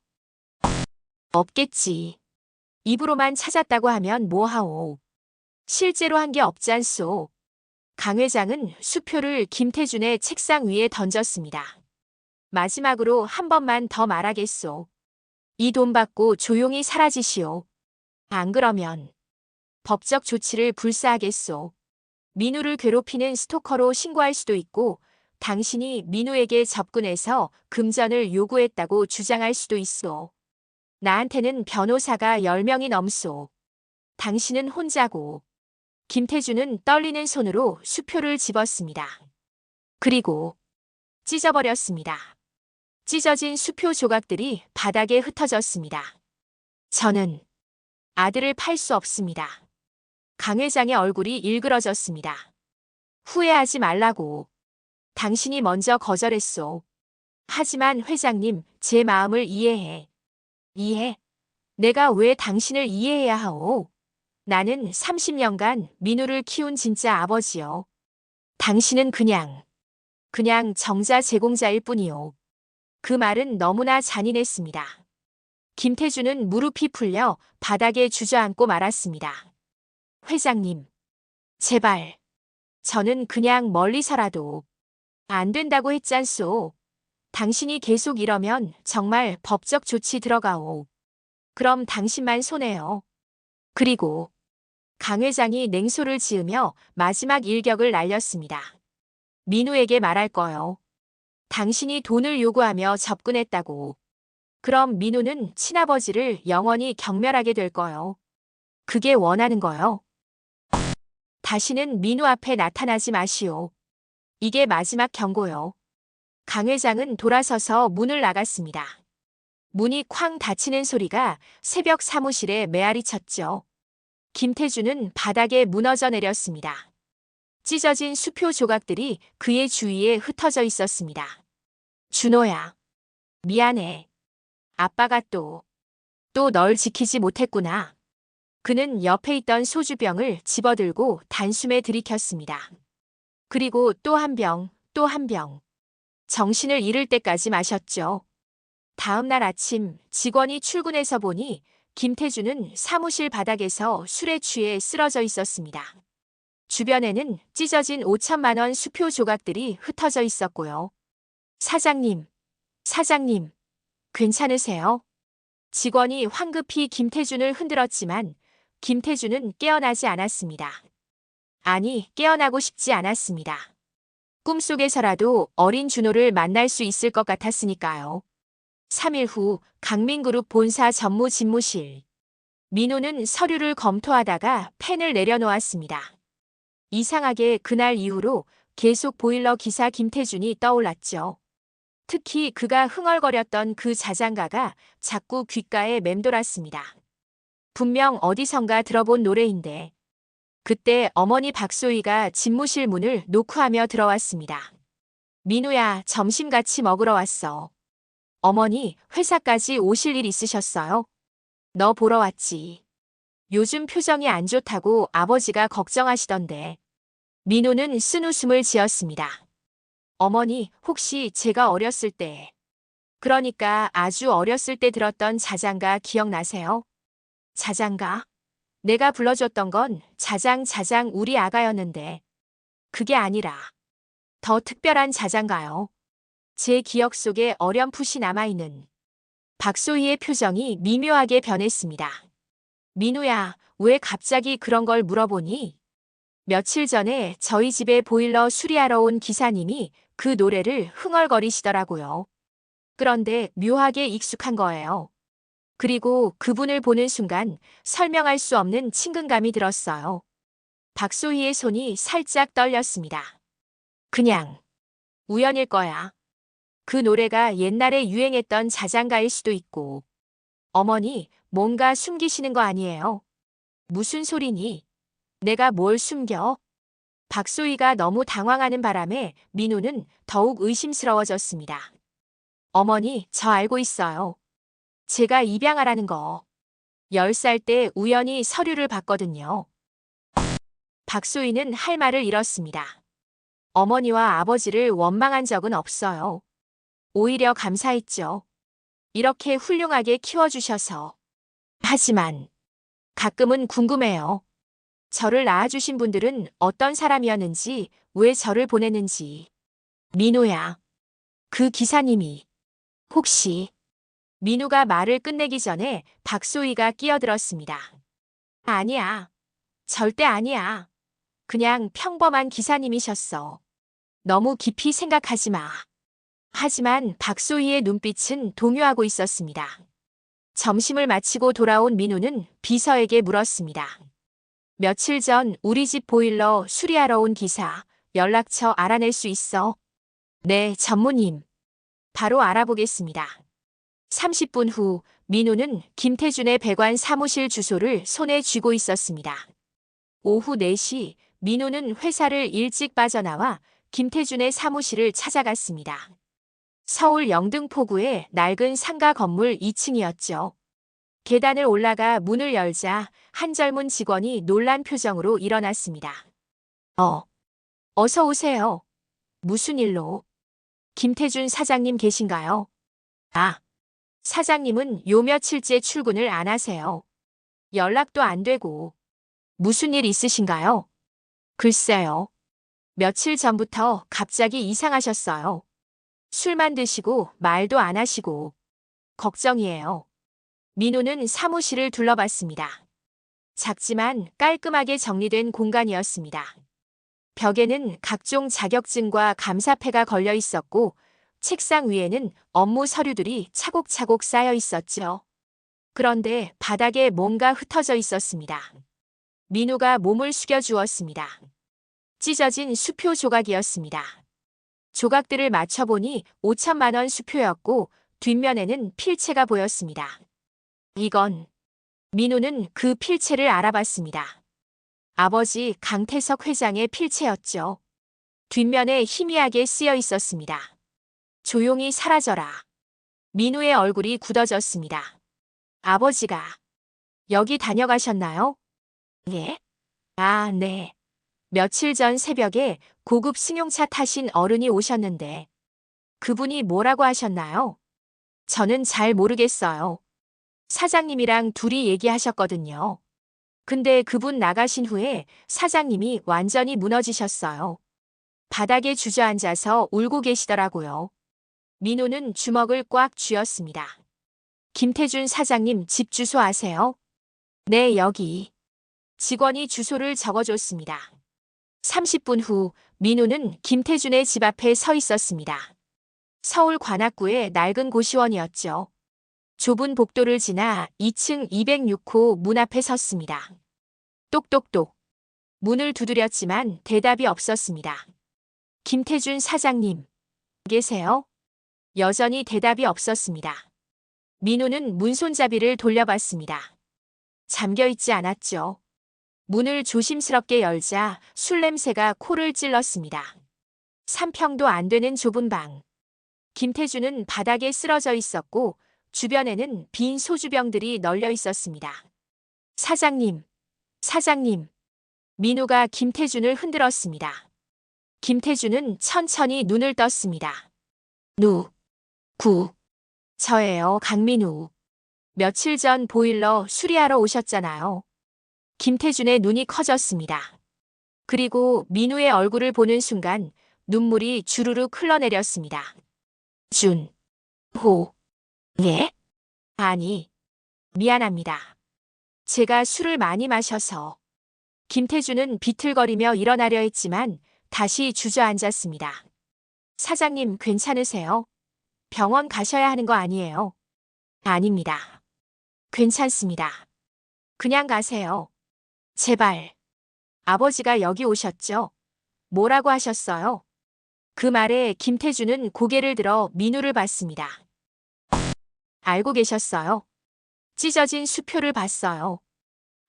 없겠지. 입으로만 찾았다고 하면 뭐하오. 실제로 한 게 없잖소. 강 회장은 수표를 김태준의 책상 위에 던졌습니다. 마지막으로 한 번만 더 말하겠소. 이 돈 받고 조용히 사라지시오. 안 그러면 법적 조치를 불사하겠소. 민우를 괴롭히는 스토커로 신고할 수도 있고 당신이 민우에게 접근해서 금전을 요구했다고 주장할 수도 있소. 나한테는 변호사가 10명이 넘소. 당신은 혼자고. 김태준은 떨리는 손으로 수표를 집었습니다. 그리고 찢어버렸습니다. 찢어진 수표 조각들이 바닥에 흩어졌습니다. 저는 아들을 팔 수 없습니다. 강 회장의 얼굴이 일그러졌습니다. 후회하지 말라고. 당신이 먼저 거절했소. 하지만 회장님, 제 마음을 이해해. 이해? 내가 왜 당신을 이해해야 하오? 나는 30년간 민우를 키운 진짜 아버지요. 당신은 그냥 정자 제공자일 뿐이요. 그 말은 너무나 잔인했습니다. 김태준은 무릎이 풀려 바닥에 주저앉고 말았습니다. 회장님, 제발. 저는 그냥 멀리서라도. 안 된다고 했잖소. 당신이 계속 이러면 정말 법적 조치 들어가오. 그럼 당신만 손해요. 그리고 강 회장이 냉소를 지으며 마지막 일격을 날렸습니다. 민우에게 말할 거요. 당신이 돈을 요구하며 접근했다고. 그럼 민우는 친아버지를 영원히 경멸하게 될 거요. 그게 원하는 거요. 다시는 민우 앞에 나타나지 마시오. 이게 마지막 경고요. 강 회장은 돌아서서 문을 나갔습니다. 문이 쾅 닫히는 소리가 새벽 사무실에 메아리 쳤죠. 김태준은 바닥에 무너져 내렸습니다. 찢어진 수표 조각들이 그의 주위에 흩어져 있었습니다. 준호야, 미안해. 아빠가 또 널 지키지 못했구나. 그는 옆에 있던 소주병을 집어들고 단숨에 들이켰습니다. 그리고 또 한 병, 또 한 병. 정신을 잃을 때까지 마셨죠. 다음 날 아침 직원이 출근해서 보니 김태준은 사무실 바닥에서 술에 취해 쓰러져 있었습니다. 주변에는 찢어진 5천만 원 수표 조각들이 흩어져 있었고요. 사장님, 괜찮으세요? 직원이 황급히 김태준을 흔들었지만 김태준은 깨어나지 않았습니다. 아니, 깨어나고 싶지 않았습니다. 꿈속에서라도 어린 준호를 만날 수 있을 것 같았으니까요. 3일 후 강민그룹 본사 전무집무실. 민호는 서류를 검토하다가 펜을 내려놓았습니다. 이상하게 그날 이후로 계속 보일러 기사 김태준이 떠올랐죠. 특히 그가 흥얼거렸던 그 자장가가 자꾸 귓가에 맴돌았습니다. 분명 어디선가 들어본 노래인데. 그때 어머니 박소희가 집무실 문을 노크하며 들어왔습니다. 민우야, 점심 같이 먹으러 왔어. 어머니, 회사까지 오실 일 있으셨어요? 너 보러 왔지. 요즘 표정이 안 좋다고 아버지가 걱정하시던데. 민우는 쓴웃음을 지었습니다. 어머니, 혹시 제가 어렸을 때, 그러니까 아주 어렸을 때 들었던 자장가 기억나세요? 자장가? 내가 불러줬던 건 자장 우리 아가였는데 그게 아니라 더 특별한 자장가요. 제 기억 속에 어렴풋이 남아있는. 박소희의 표정이 미묘하게 변했습니다. 민우야, 왜 갑자기 그런 걸 물어보니? 며칠 전에 저희 집에 보일러 수리하러 온 기사님이 그 노래를 흥얼거리시더라고요. 그런데 묘하게 익숙한 거예요. 그리고 그분을 보는 순간 설명할 수 없는 친근감이 들었어요. 박소희의 손이 살짝 떨렸습니다. 그냥 우연일 거야. 그 노래가 옛날에 유행했던 자장가일 수도 있고. 어머니, 뭔가 숨기시는 거 아니에요? 무슨 소리니? 내가 뭘 숨겨? 박소희가 너무 당황하는 바람에 민우는 더욱 의심스러워졌습니다. 어머니, 저 알고 있어요. 제가 입양하라는 거. 10살 때 우연히 서류를 봤거든요. 박소희는 할 말을 잃었습니다. 어머니와 아버지를 원망한 적은 없어요. 오히려 감사했죠. 이렇게 훌륭하게 키워주셔서. 하지만 가끔은 궁금해요. 저를 낳아주신 분들은 어떤 사람이었는지, 왜 저를 보냈는지. 민우야. 그 기사님이. 혹시. 민우가 말을 끝내기 전에 박소희가 끼어들었습니다. 아니야. 절대 아니야. 그냥 평범한 기사님이셨어. 너무 깊이 생각하지 마. 하지만 박소희의 눈빛은 동요하고 있었습니다. 점심을 마치고 돌아온 민우는 비서에게 물었습니다. 며칠 전 우리 집 보일러 수리하러 온 기사 연락처 알아낼 수 있어? 네, 전무님. 바로 알아보겠습니다. 30분 후 민우는 김태준의 배관 사무실 주소를 손에 쥐고 있었습니다. 오후 4시 민우는 회사를 일찍 빠져나와 김태준의 사무실을 찾아갔습니다. 서울 영등포구의 낡은 상가 건물 2층이었죠. 계단을 올라가 문을 열자 한 젊은 직원이 놀란 표정으로 일어났습니다. 어서 오세요. 무슨 일로? 김태준 사장님 계신가요? 아, 사장님은 요 며칠째 출근을 안 하세요. 연락도 안 되고. 무슨 일 있으신가요? 글쎄요. 며칠 전부터 갑자기 이상하셨어요. 술만 드시고 말도 안 하시고. 걱정이에요. 민우는 사무실을 둘러봤습니다. 작지만 깔끔하게 정리된 공간이었습니다. 벽에는 각종 자격증과 감사패가 걸려 있었고 책상 위에는 업무 서류들이 차곡차곡 쌓여 있었죠. 그런데 바닥에 뭔가 흩어져 있었습니다. 민우가 몸을 숙여주었습니다. 찢어진 수표 조각이었습니다. 조각들을 맞춰보니 5천만 원 수표였고 뒷면에는 필체가 보였습니다. 이건 민우는 그 필체를 알아봤습니다. 아버지 강태석 회장의 필체였죠. 뒷면에 희미하게 쓰여 있었습니다. 조용히 사라져라. 민우의 얼굴이 굳어졌습니다. 아버지가 여기 다녀가셨나요? 예? 아, 네. 며칠 전 새벽에 고급 승용차 타신 어른이 오셨는데 그분이 뭐라고 하셨나요? 저는 잘 모르겠어요. 사장님이랑 둘이 얘기하셨거든요. 근데 그분 나가신 후에 사장님이 완전히 무너지셨어요. 바닥에 주저앉아서 울고 계시더라고요. 민우는 주먹을 꽉 쥐었습니다. 김태준 사장님 집 주소 아세요? 네, 여기. 직원이 주소를 적어줬습니다. 30분 후 민우는 김태준의 집 앞에 서 있었습니다. 서울 관악구의 낡은 고시원이었죠. 좁은 복도를 지나 2층 206호 문 앞에 섰습니다. 똑똑똑. 문을 두드렸지만 대답이 없었습니다. 김태준 사장님. 계세요? 여전히 대답이 없었습니다. 민우는 문손잡이를 돌려봤습니다. 잠겨있지 않았죠. 문을 조심스럽게 열자 술 냄새가 코를 찔렀습니다. 3평도 안 되는 좁은 방. 김태준은 바닥에 쓰러져 있었고 주변에는 빈 소주병들이 널려 있었습니다. 사장님, 사장님. 민우가 김태준을 흔들었습니다. 김태준은 천천히 눈을 떴습니다. 저예요, 강민우. 며칠 전 보일러 수리하러 오셨잖아요. 김태준의 눈이 커졌습니다. 그리고 민우의 얼굴을 보는 순간 눈물이 주르륵 흘러내렸습니다. 예? 아니, 미안합니다. 제가 술을 많이 마셔서. 김태준은 비틀거리며 일어나려 했지만 다시 주저앉았습니다. 사장님 괜찮으세요? 병원 가셔야 하는 거 아니에요? 아닙니다. 괜찮습니다. 그냥 가세요. 제발. 아버지가 여기 오셨죠? 뭐라고 하셨어요? 그 말에 김태준은 고개를 들어 민우를 봤습니다. 알고 계셨어요? 찢어진 수표를 봤어요.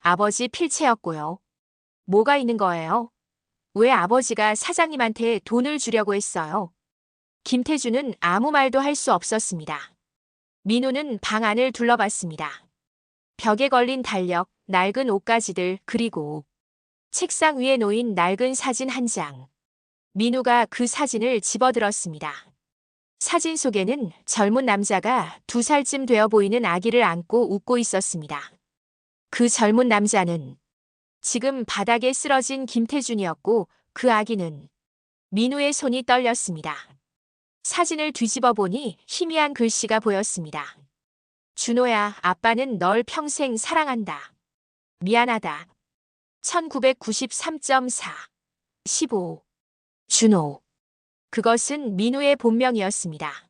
아버지 필체였고요. 뭐가 있는 거예요? 왜 아버지가 사장님한테 돈을 주려고 했어요? 김태준은 아무 말도 할 수 없었습니다. 민우는 방 안을 둘러봤습니다. 벽에 걸린 달력, 낡은 옷가지들, 그리고 책상 위에 놓인 낡은 사진 한 장. 민우가 그 사진을 집어들었습니다. 사진 속에는 젊은 남자가 2살쯤 되어 보이는 아기를 안고 웃고 있었습니다. 그 젊은 남자는 지금 바닥에 쓰러진 김태준이었고 그 아기는 민우의 손이 떨렸습니다. 사진을 뒤집어 보니 희미한 글씨가 보였습니다. 준호야, 아빠는 널 평생 사랑한다. 미안하다. 1993.4 15 준호. 그것은 민우의 본명이었습니다.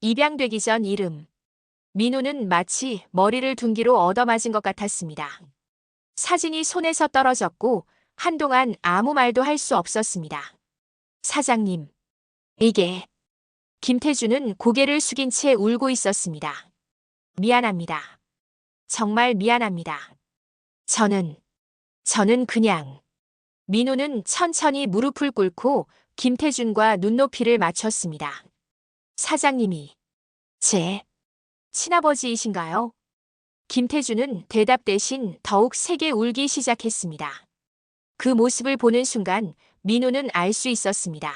입양되기 전 이름. 민우는 마치 머리를 둔기로 얻어맞은 것 같았습니다. 사진이 손에서 떨어졌고 한동안 아무 말도 할 수 없었습니다. 사장님. 이게. 김태준은 고개를 숙인 채 울고 있었습니다. 미안합니다. 정말 미안합니다. 저는 그냥. 민우는 천천히 무릎을 꿇고 김태준과 눈높이를 맞췄습니다. 사장님이 제 친아버지이신가요? 김태준은 대답 대신 더욱 세게 울기 시작했습니다. 그 모습을 보는 순간 민우는 알 수 있었습니다.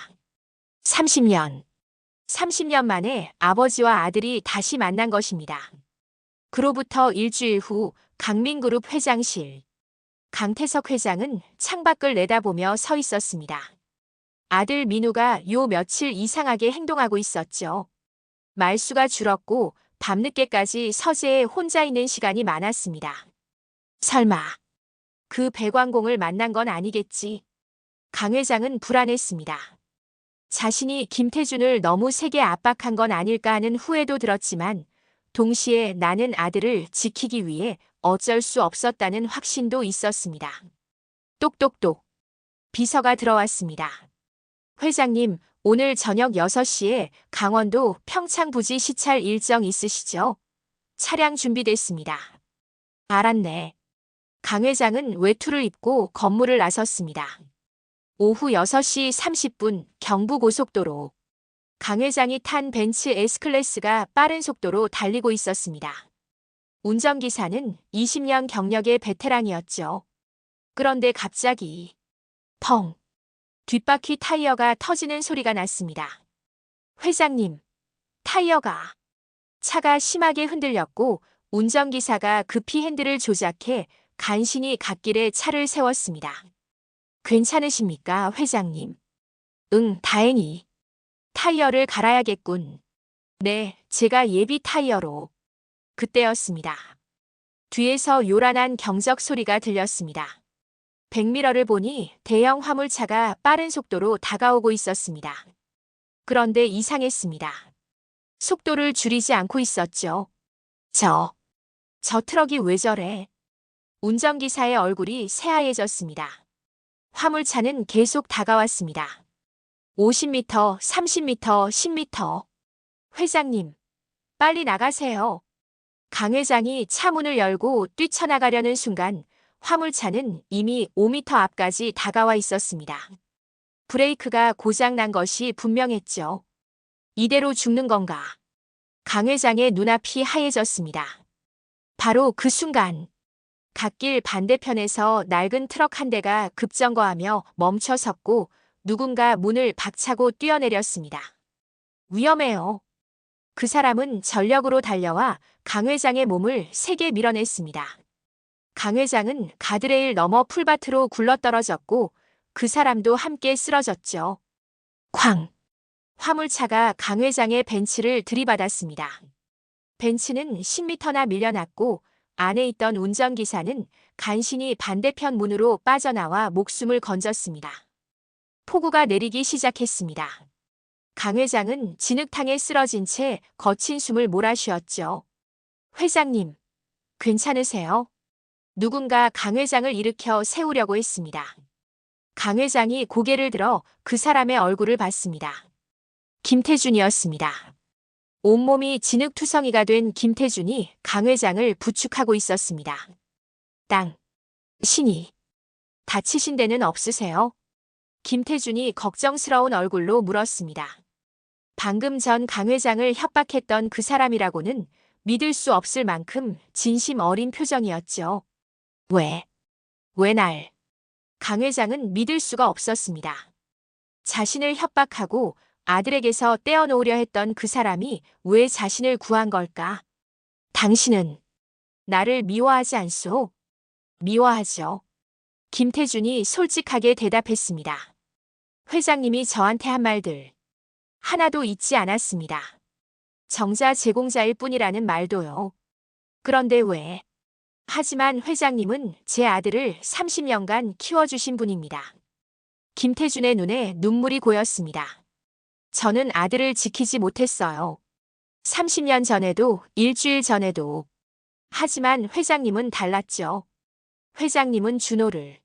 30년 만에 아버지와 아들이 다시 만난 것입니다. 그로부터 일주일 후 강민그룹 회장실. 강태석 회장은 창밖을 내다보며 서 있었습니다. 아들 민우가 요 며칠 이상하게 행동하고 있었죠. 말수가 줄었고 밤늦게까지 서재에 혼자 있는 시간이 많았습니다. 설마 그 배관공을 만난 건 아니겠지? 강 회장은 불안했습니다. 자신이 김태준을 너무 세게 압박한 건 아닐까 하는 후회도 들었지만 동시에 나는 아들을 지키기 위해 어쩔 수 없었다는 확신도 있었습니다. 똑똑똑. 비서가 들어왔습니다. 회장님, 오늘 저녁 6시에 강원도 평창 부지 시찰 일정 있으시죠? 차량 준비됐습니다. 알았네. 강 회장은 외투를 입고 건물을 나섰습니다. 오후 6시 30분 경부고속도로. 강 회장이 탄 벤츠 S클래스가 빠른 속도로 달리고 있었습니다. 운전기사는 20년 경력의 베테랑이었죠. 그런데 갑자기 펑! 뒷바퀴 타이어가 터지는 소리가 났습니다. 회장님, 타이어가. 차가 심하게 흔들렸고 운전기사가 급히 핸들을 조작해 간신히 갓길에 차를 세웠습니다. 괜찮으십니까, 회장님? 응, 다행히. 타이어를 갈아야겠군. 네, 제가 예비 타이어로. 그때였습니다. 뒤에서 요란한 경적 소리가 들렸습니다. 백미러를 보니 대형 화물차가 빠른 속도로 다가오고 있었습니다. 그런데 이상했습니다. 속도를 줄이지 않고 있었죠. 저 트럭이 왜 저래? 운전기사의 얼굴이 새하얘졌습니다. 화물차는 계속 다가왔습니다. 50m, 30m, 10m. 회장님, 빨리 나가세요. 강 회장이 차 문을 열고 뛰쳐나가려는 순간 화물차는 이미 5m 앞까지 다가와 있었습니다. 브레이크가 고장난 것이 분명했죠. 이대로 죽는 건가? 강 회장의 눈앞이 하얘졌습니다. 바로 그 순간 갓길 반대편에서 낡은 트럭 한 대가 급정거하며 멈춰 섰고 누군가 문을 박차고 뛰어내렸습니다. 위험해요. 그 사람은 전력으로 달려와 강 회장의 몸을 세게 밀어냈습니다. 강 회장은 가드레일 넘어 풀밭으로 굴러떨어졌고 그 사람도 함께 쓰러졌죠. 쾅! 화물차가 강 회장의 벤츠를 들이받았습니다. 벤츠는 10m나 밀려났고 안에 있던 운전기사는 간신히 반대편 문으로 빠져나와 목숨을 건졌습니다. 폭우가 내리기 시작했습니다. 강 회장은 진흙탕에 쓰러진 채 거친 숨을 몰아쉬었죠. 회장님, 괜찮으세요? 누군가 강 회장을 일으켜 세우려고 했습니다. 강 회장이 고개를 들어 그 사람의 얼굴을 봤습니다. 김태준이었습니다. 온몸이 진흙투성이가 된 김태준이 강 회장을 부축하고 있었습니다. 신이 다치신 데는 없으세요? 김태준이 걱정스러운 얼굴로 물었습니다. 방금 전 강 회장을 협박했던 그 사람이라고는 믿을 수 없을 만큼 진심 어린 표정이었죠. 왜 날? 강 회장은 믿을 수가 없었습니다. 자신을 협박하고 아들에게서 떼어놓으려 했던 그 사람이 왜 자신을 구한 걸까? 당신은 나를 미워하지 않소? 미워하죠. 김태준이 솔직하게 대답했습니다. 회장님이 저한테 한 말들 하나도 잊지 않았습니다. 정자 제공자일 뿐이라는 말도요. 그런데 왜? 하지만 회장님은 제 아들을 30년간 키워주신 분입니다. 김태준의 눈에 눈물이 고였습니다. 저는 아들을 지키지 못했어요. 30년 전에도, 일주일 전에도. 하지만 회장님은 달랐죠. 회장님은 준호를,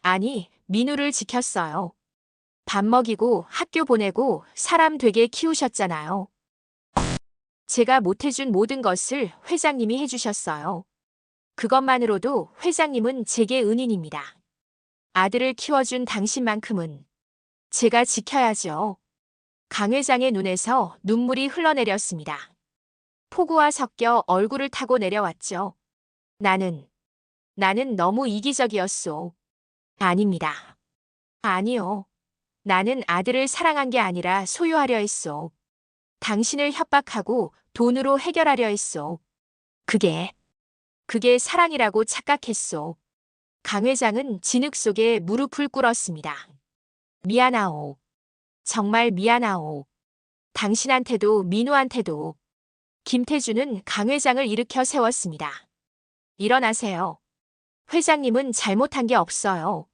아니, 민우를 지켰어요. 밥 먹이고 학교 보내고 사람 되게 키우셨잖아요. 제가 못해준 모든 것을 회장님이 해주셨어요. 그것만으로도 회장님은 제게 은인입니다. 아들을 키워준 당신만큼은 제가 지켜야죠. 강 회장의 눈에서 눈물이 흘러내렸습니다. 폭우와 섞여 얼굴을 타고 내려왔죠. 나는 너무 이기적이었소. 아닙니다. 아니요. 나는 아들을 사랑한 게 아니라 소유하려 했소. 당신을 협박하고 돈으로 해결하려 했소. 그게 사랑이라고 착각했소. 강 회장은 진흙 속에 무릎을 꿇었습니다. 미안하오. 정말 미안하오. 당신한테도 민우한테도. 김태준은 강 회장을 일으켜 세웠습니다. 일어나세요. 회장님은 잘못한 게 없어요.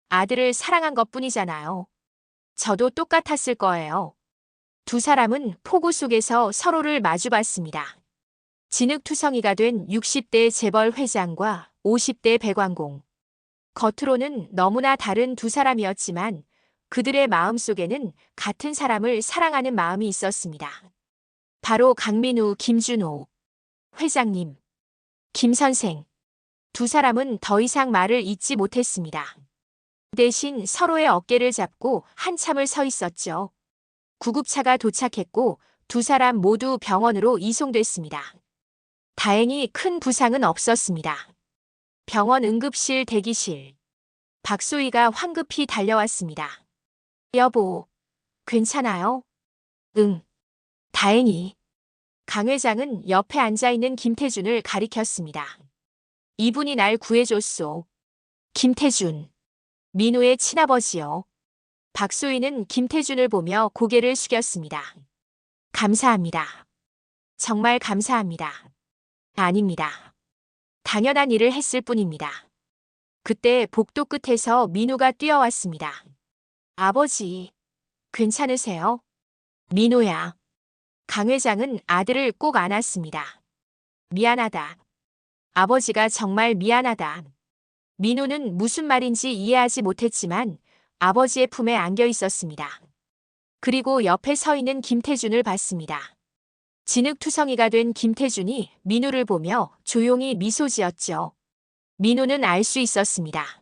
아들을 사랑한 것뿐이잖아요. 저도 똑같았을 거예요. 두 사람은 폭우 속에서 서로를 마주봤습니다. 진흙투성이가 된 60대 재벌 회장과 50대 배관공. 겉으로는 너무나 다른 두 사람이었지만 그들의 마음속에는 같은 사람을 사랑하는 마음이 있었습니다. 바로 강민우, 김준호 회장님, 김 선생. 두 사람은 더 이상 말을 잇지 못했습니다. 대신 서로의 어깨를 잡고 한참을 서 있었죠. 구급차가 도착했고 두 사람 모두 병원으로 이송됐습니다. 다행히 큰 부상은 없었습니다. 병원 응급실 대기실. 박소희가 황급히 달려왔습니다. 여보, 괜찮아요? 응. 다행히. 강 회장은 옆에 앉아있는 김태준을 가리켰습니다. 이분이 날 구해줬소. 김태준. 민우의 친아버지요. 박소희는 김태준을 보며 고개를 숙였습니다. 감사합니다. 정말 감사합니다. 아닙니다. 당연한 일을 했을 뿐입니다. 그때 복도 끝에서 민우가 뛰어왔습니다. 아버지, 괜찮으세요? 민우야. 강 회장은 아들을 꼭 안았습니다. 미안하다. 아버지가 정말 미안하다. 민우는 무슨 말인지 이해하지 못했지만 아버지의 품에 안겨 있었습니다. 그리고 옆에 서 있는 김태준을 봤습니다. 진흙투성이가 된 김태준이 민우를 보며 조용히 미소 지었죠. 민우는 알 수 있었습니다.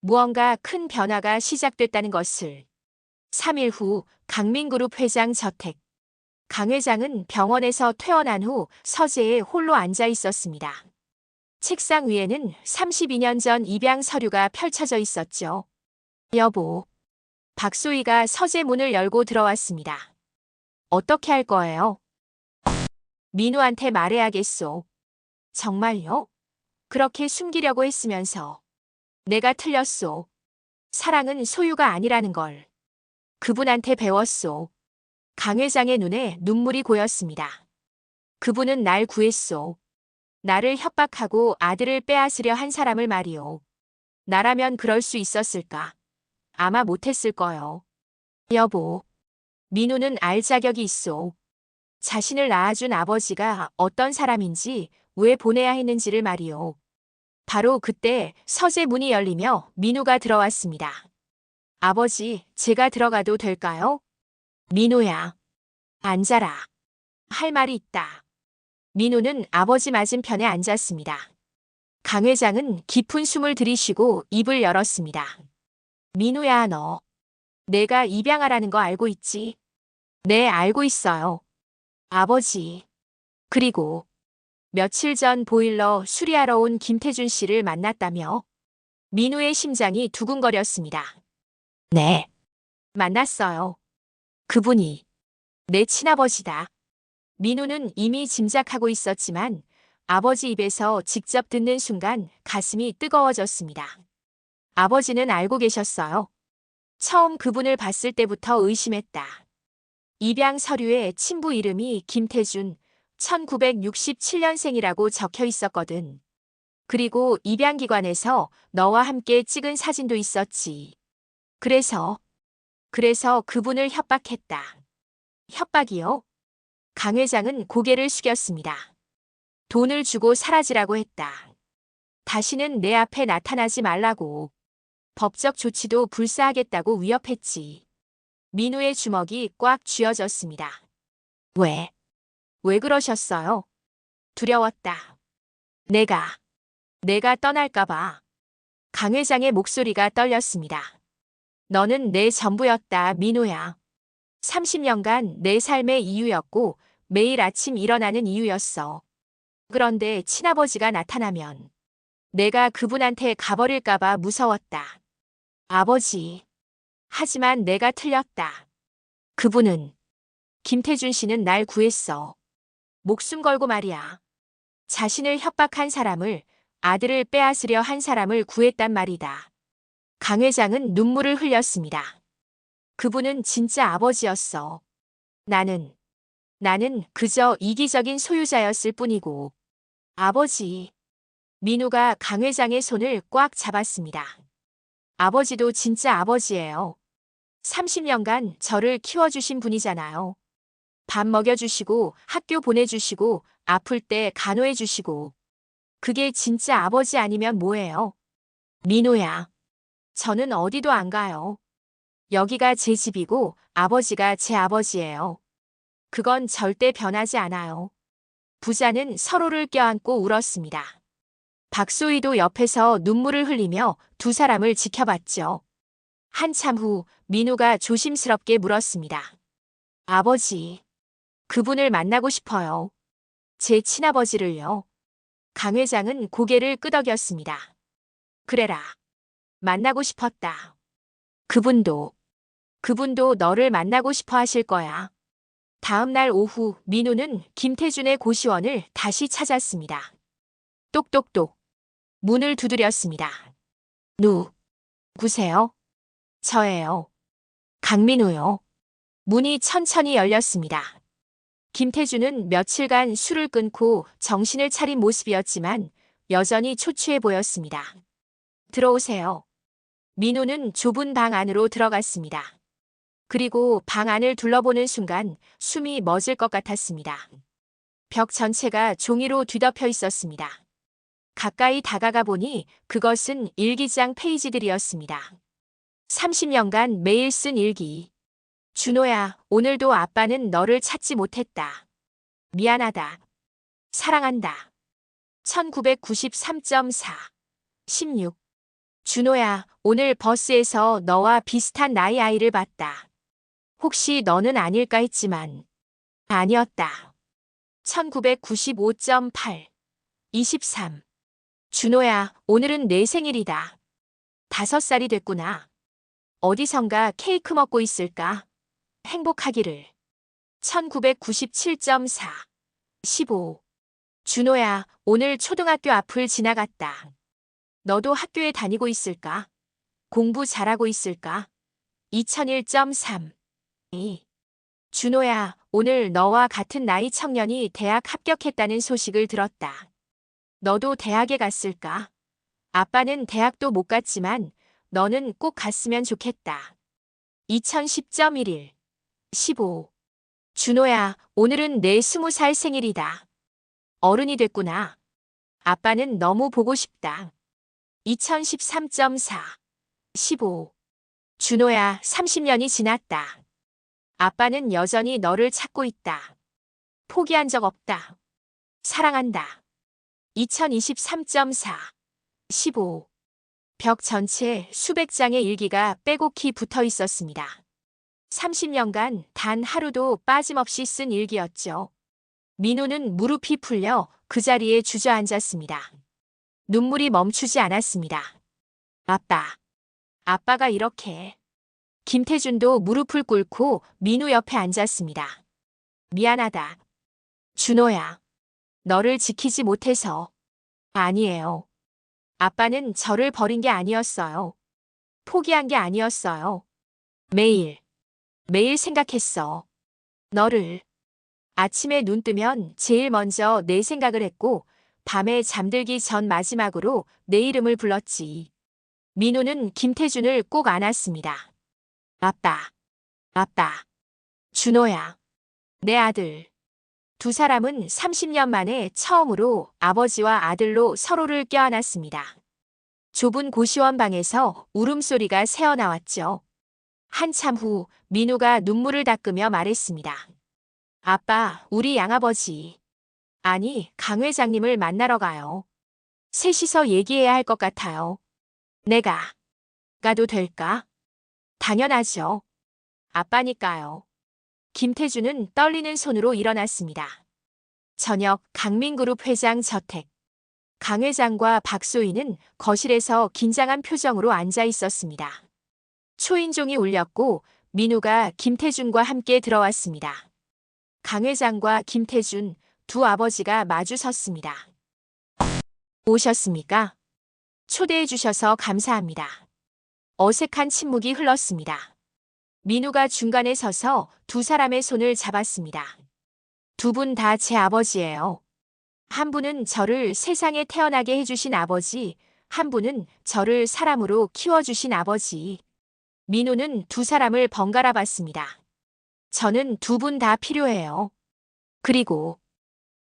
무언가 큰 변화가 시작됐다는 것을. 3일 후 강민그룹 회장 저택. 강 회장은 병원에서 퇴원한 후 서재에 홀로 앉아 있었습니다. 책상 위에는 32년 전 입양 서류가 펼쳐져 있었죠. 여보. 박소희가 서재 문을 열고 들어왔습니다. 어떻게 할 거예요? 민우한테 말해야겠소. 정말요? 그렇게 숨기려고 했으면서. 내가 틀렸소. 사랑은 소유가 아니라는 걸. 그분한테 배웠소. 강 회장의 눈에 눈물이 고였습니다. 그분은 날 구했소. 나를 협박하고 아들을 빼앗으려 한 사람을 말이오. 나라면 그럴 수 있었을까? 아마 못했을 거요. 여보. 민우는 알 자격이 있소. 자신을 낳아준 아버지가 어떤 사람인지 왜 보내야 했는지를 말이요. 바로 그때 서재 문이 열리며 민우가 들어왔습니다. 아버지, 제가 들어가도 될까요? 민우야, 앉아라. 할 말이 있다. 민우는 아버지 맞은편에 앉았습니다. 강 회장은 깊은 숨을 들이쉬고 입을 열었습니다. 민우야, 너. 내가 입양하라는 거 알고 있지? 네, 알고 있어요. 아버지. 그리고 며칠 전 보일러 수리하러 온 김태준 씨를 만났다며? 민우의 심장이 두근거렸습니다. 네. 만났어요. 그분이 내 친아버지다. 민우는 이미 짐작하고 있었지만 아버지 입에서 직접 듣는 순간 가슴이 뜨거워졌습니다. 아버지는 알고 계셨어요. 처음 그분을 봤을 때부터 의심했다. 입양 서류에 친부 이름이 김태준, 1967년생이라고 적혀 있었거든. 그리고 입양기관에서 너와 함께 찍은 사진도 있었지. 그래서 그분을 협박했다. 협박이요? 강 회장은 고개를 숙였습니다. 돈을 주고 사라지라고 했다. 다시는 내 앞에 나타나지 말라고. 법적 조치도 불사하겠다고 위협했지. 민우의 주먹이 꽉 쥐어졌습니다. 왜 그러셨어요? 두려웠다. 내가 떠날까봐. 강 회장의 목소리가 떨렸습니다. 너는 내 전부였다, 민우야. 30년간 내 삶의 이유였고 매일 아침 일어나는 이유였어. 그런데 친아버지가 나타나면 내가 그분한테 가버릴까봐 무서웠다. 아버지. 하지만 내가 틀렸다. 그분은, 김태준 씨는 날 구했어. 목숨 걸고 말이야. 자신을 협박한 사람을, 아들을 빼앗으려 한 사람을 구했단 말이다. 강 회장은 눈물을 흘렸습니다. 그분은 진짜 아버지였어. 나는 그저 이기적인 소유자였을 뿐이고. 아버지. 민우가 강 회장의 손을 꽉 잡았습니다. 아버지도 진짜 아버지예요. 30년간 저를 키워주신 분이잖아요. 밥 먹여주시고 학교 보내주시고 아플 때 간호해주시고. 그게 진짜 아버지 아니면 뭐예요? 민호야. 저는 어디도 안 가요. 여기가 제 집이고 아버지가 제 아버지예요. 그건 절대 변하지 않아요. 부자는 서로를 껴안고 울었습니다. 박소희도 옆에서 눈물을 흘리며 두 사람을 지켜봤죠. 한참 후 민우가 조심스럽게 물었습니다. 아버지, 그분을 만나고 싶어요. 제 친아버지를요. 강 회장은 고개를 끄덕였습니다. 그래라. 만나고 싶었다. 그분도 너를 만나고 싶어 하실 거야. 다음 날 오후 민우는 김태준의 고시원을 다시 찾았습니다. 똑똑똑. 문을 두드렸습니다. 누구세요? 저예요. 강민우요. 문이 천천히 열렸습니다. 김태준은 며칠간 술을 끊고 정신을 차린 모습이었지만 여전히 초췌해 보였습니다. 들어오세요. 민우는 좁은 방 안으로 들어갔습니다. 그리고 방 안을 둘러보는 순간 숨이 멎을 것 같았습니다. 벽 전체가 종이로 뒤덮여 있었습니다. 가까이 다가가 보니 그것은 일기장 페이지들이었습니다. 30년간 매일 쓴 일기. 준호야, 오늘도 아빠는 너를 찾지 못했다. 미안하다. 사랑한다. 1993.4 16 준호야, 오늘 버스에서 너와 비슷한 나이 아이를 봤다. 혹시 너는 아닐까 했지만 아니었다. 1995.8 23 준호야, 오늘은 내 생일이다. 5살이 됐구나. 어디선가 케이크 먹고 있을까? 행복하기를. 1997.4 15 준호야, 오늘 초등학교 앞을 지나갔다. 너도 학교에 다니고 있을까? 공부 잘하고 있을까? 2001.3 2 준호야, 오늘 너와 같은 나이 청년이 대학 합격했다는 소식을 들었다. 너도 대학에 갔을까? 아빠는 대학도 못 갔지만 너는 꼭 갔으면 좋겠다. 2010.11 15 준호야, 오늘은 내 20살 생일이다. 어른이 됐구나. 아빠는 너무 보고 싶다. 2013.4 15 준호야, 30년이 지났다. 아빠는 여전히 너를 찾고 있다. 포기한 적 없다. 사랑한다. 2023.4 15 벽 전체에 수백 장의 일기가 빼곡히 붙어 있었습니다. 30년간 단 하루도 빠짐없이 쓴 일기였죠. 민호는 무릎이 풀려 그 자리에 주저앉았습니다. 눈물이 멈추지 않았습니다. 아빠가 이렇게. 김태준도 무릎을 꿇고 민호 옆에 앉았습니다. 미안하다. 준호야. 너를 지키지 못해서. 아니에요. 아빠는 저를 버린 게 아니었어요. 포기한 게 아니었어요. 매일 생각했어. 너를. 아침에 눈 뜨면 제일 먼저 내 생각을 했고, 밤에 잠들기 전 마지막으로 내 이름을 불렀지. 민호는 김태준을 꼭 안았습니다. 아빠. 준호야. 내 아들. 두 사람은 30년 만에 처음으로 아버지와 아들로 서로를 껴안았습니다. 좁은 고시원 방에서 울음소리가 새어나왔죠. 한참 후 민호가 눈물을 닦으며 말했습니다. 아빠, 우리 양아버지. 아니, 강 회장님을 만나러 가요. 셋이서 얘기해야 할 것 같아요. 내가 가도 될까? 당연하죠. 아빠니까요. 김태준은 떨리는 손으로 일어났습니다. 저녁 강민그룹 회장 저택. 강 회장과 박소희는 거실에서 긴장한 표정으로 앉아 있었습니다. 초인종이 울렸고 민우가 김태준과 함께 들어왔습니다. 강 회장과 김태준 두 아버지가 마주 섰습니다. 오셨습니까? 초대해 주셔서 감사합니다. 어색한 침묵이 흘렀습니다. 민우가 중간에 서서 두 사람의 손을 잡았습니다. 두 분 다 제 아버지예요. 한 분은 저를 세상에 태어나게 해주신 아버지, 한 분은 저를 사람으로 키워주신 아버지. 민우는 두 사람을 번갈아 봤습니다. 저는 두 분 다 필요해요. 그리고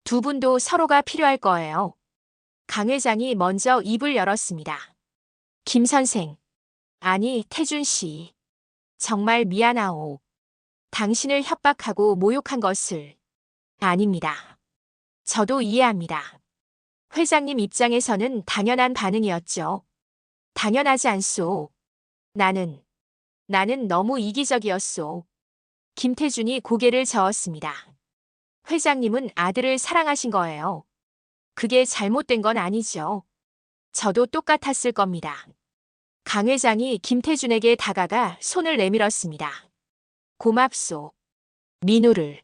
두 분도 서로가 필요할 거예요. 강 회장이 먼저 입을 열었습니다. 김 선생. 아니, 태준 씨. 정말 미안하오. 당신을 협박하고 모욕한 것을. 아닙니다. 저도 이해합니다. 회장님 입장에서는 당연한 반응이었죠. 당연하지 않소. 나는 너무 이기적이었소. 김태준이 고개를 저었습니다. 회장님은 아들을 사랑하신 거예요. 그게 잘못된 건 아니죠. 저도 똑같았을 겁니다. 강 회장이 김태준에게 다가가 손을 내밀었습니다. 고맙소. 민우를,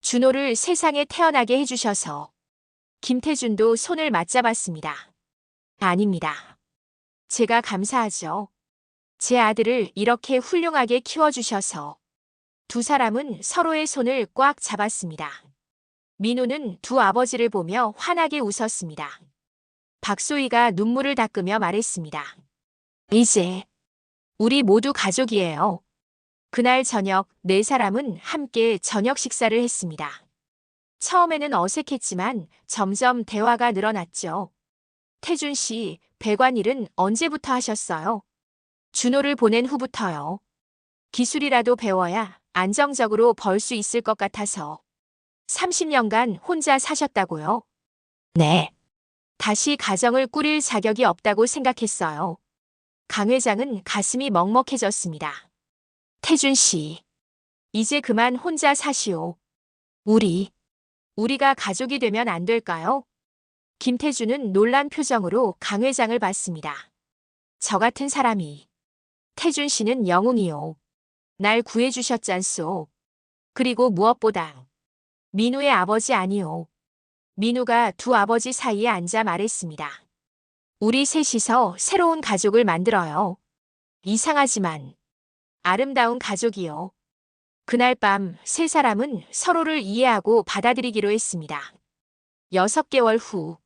준호를 세상에 태어나게 해주셔서. 김태준도 손을 맞잡았습니다. 아닙니다. 제가 감사하죠. 제 아들을 이렇게 훌륭하게 키워주셔서. 두 사람은 서로의 손을 꽉 잡았습니다. 민우는 두 아버지를 보며 환하게 웃었습니다. 박소희가 눈물을 닦으며 말했습니다. 이제 우리 모두 가족이에요. 그날 저녁 네 사람은 함께 저녁 식사를 했습니다. 처음에는 어색했지만 점점 대화가 늘어났죠. 태준 씨, 배관 일은 언제부터 하셨어요? 준호를 보낸 후부터요. 기술이라도 배워야 안정적으로 벌 수 있을 것 같아서. 30년간 혼자 사셨다고요? 네. 다시 가정을 꾸릴 자격이 없다고 생각했어요. 강 회장은 가슴이 먹먹해졌습니다. 태준 씨, 이제 그만 혼자 사시오. 우리가 가족이 되면 안 될까요? 김태준은 놀란 표정으로 강 회장을 봤습니다. 저 같은 사람이. 태준 씨는 영웅이요. 날 구해주셨잖소. 그리고 무엇보다 민우의 아버지 아니오. 민우가 두 아버지 사이에 앉아 말했습니다. 우리 셋이서 새로운 가족을 만들어요. 이상하지만 아름다운 가족이요. 그날 밤 세 사람은 서로를 이해하고 받아들이기로 했습니다. 6개월 후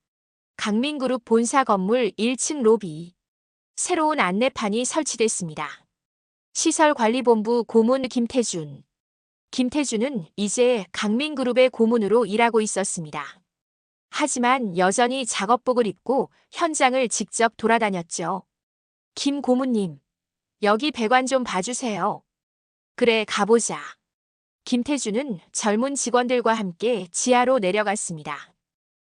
강민그룹 본사 건물 1층 로비. 새로운 안내판이 설치됐습니다. 시설관리본부 고문 김태준. 김태준은 이제 강민그룹의 고문으로 일하고 있었습니다. 하지만 여전히 작업복을 입고 현장을 직접 돌아다녔죠. 김 고모님, 여기 배관 좀 봐주세요. 그래, 가보자. 김태준은 젊은 직원들과 함께 지하로 내려갔습니다.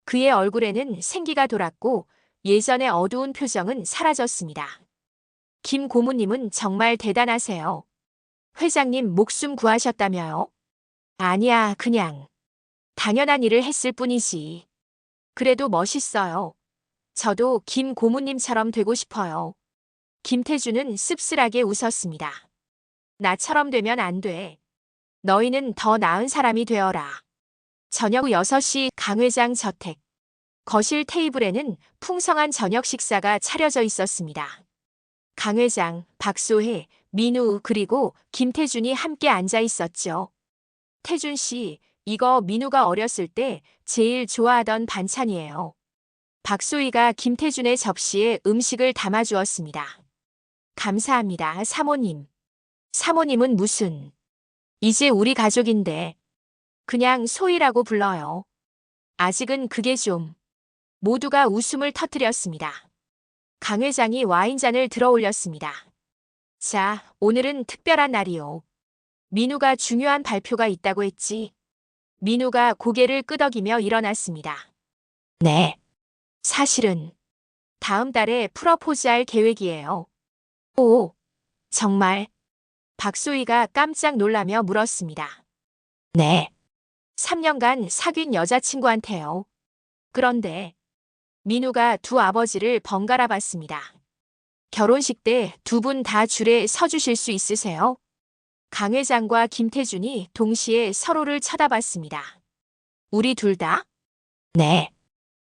그의 얼굴에는 생기가 돌았고 예전의 어두운 표정은 사라졌습니다. 김 고모님은 정말 대단하세요. 회장님 목숨 구하셨다며요? 아니야, 그냥 당연한 일을 했을 뿐이지. 그래도 멋있어요. 저도 김 고모님처럼 되고 싶어요. 김태준은 씁쓸하게 웃었습니다. 나처럼 되면 안 돼. 너희는 더 나은 사람이 되어라. 저녁 6시 강 회장 저택. 거실 테이블에는 풍성한 저녁 식사가 차려져 있었습니다. 강 회장, 박소혜, 민우 그리고 김태준이 함께 앉아 있었죠. 태준 씨, 이거 민우가 어렸을 때 제일 좋아하던 반찬이에요. 박소희가 김태준의 접시에 음식을 담아주었습니다. 감사합니다, 사모님. 사모님은 무슨? 이제 우리 가족인데. 그냥 소희라고 불러요. 아직은 그게 좀. 모두가 웃음을 터뜨렸습니다. 강 회장이 와인잔을 들어 올렸습니다. 자, 오늘은 특별한 날이요. 민우가 중요한 발표가 있다고 했지. 민우가 고개를 끄덕이며 일어났습니다. 네. 사실은 다음 달에 프러포즈할 계획이에요. 오, 정말? 박소희가 깜짝 놀라며 물었습니다. 네. 3년간 사귄 여자친구한테요. 그런데 민우가 두 아버지를 번갈아 봤습니다. 결혼식 때 두 분 다 줄에 서주실 수 있으세요? 강 회장과 김태준이 동시에 서로를 쳐다봤습니다. 우리 둘 다? 네.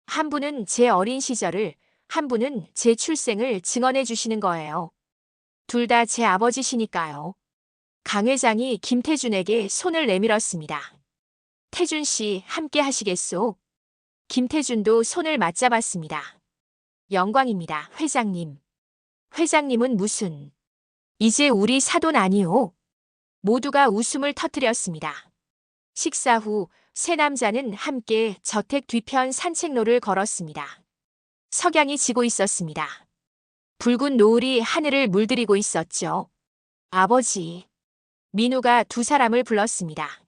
한 분은 제 어린 시절을, 한 분은 제 출생을 증언해 주시는 거예요. 둘 다 제 아버지시니까요. 강 회장이 김태준에게 손을 내밀었습니다. 태준 씨 함께 하시겠소? 김태준도 손을 맞잡았습니다. 영광입니다, 회장님. 회장님은 무슨? 이제 우리 사돈 아니오? 모두가 웃음을 터뜨렸습니다. 식사 후 세 남자는 함께 저택 뒤편 산책로를 걸었습니다. 석양이 지고 있었습니다. 붉은 노을이 하늘을 물들이고 있었죠. 아버지. 민우가 두 사람을 불렀습니다.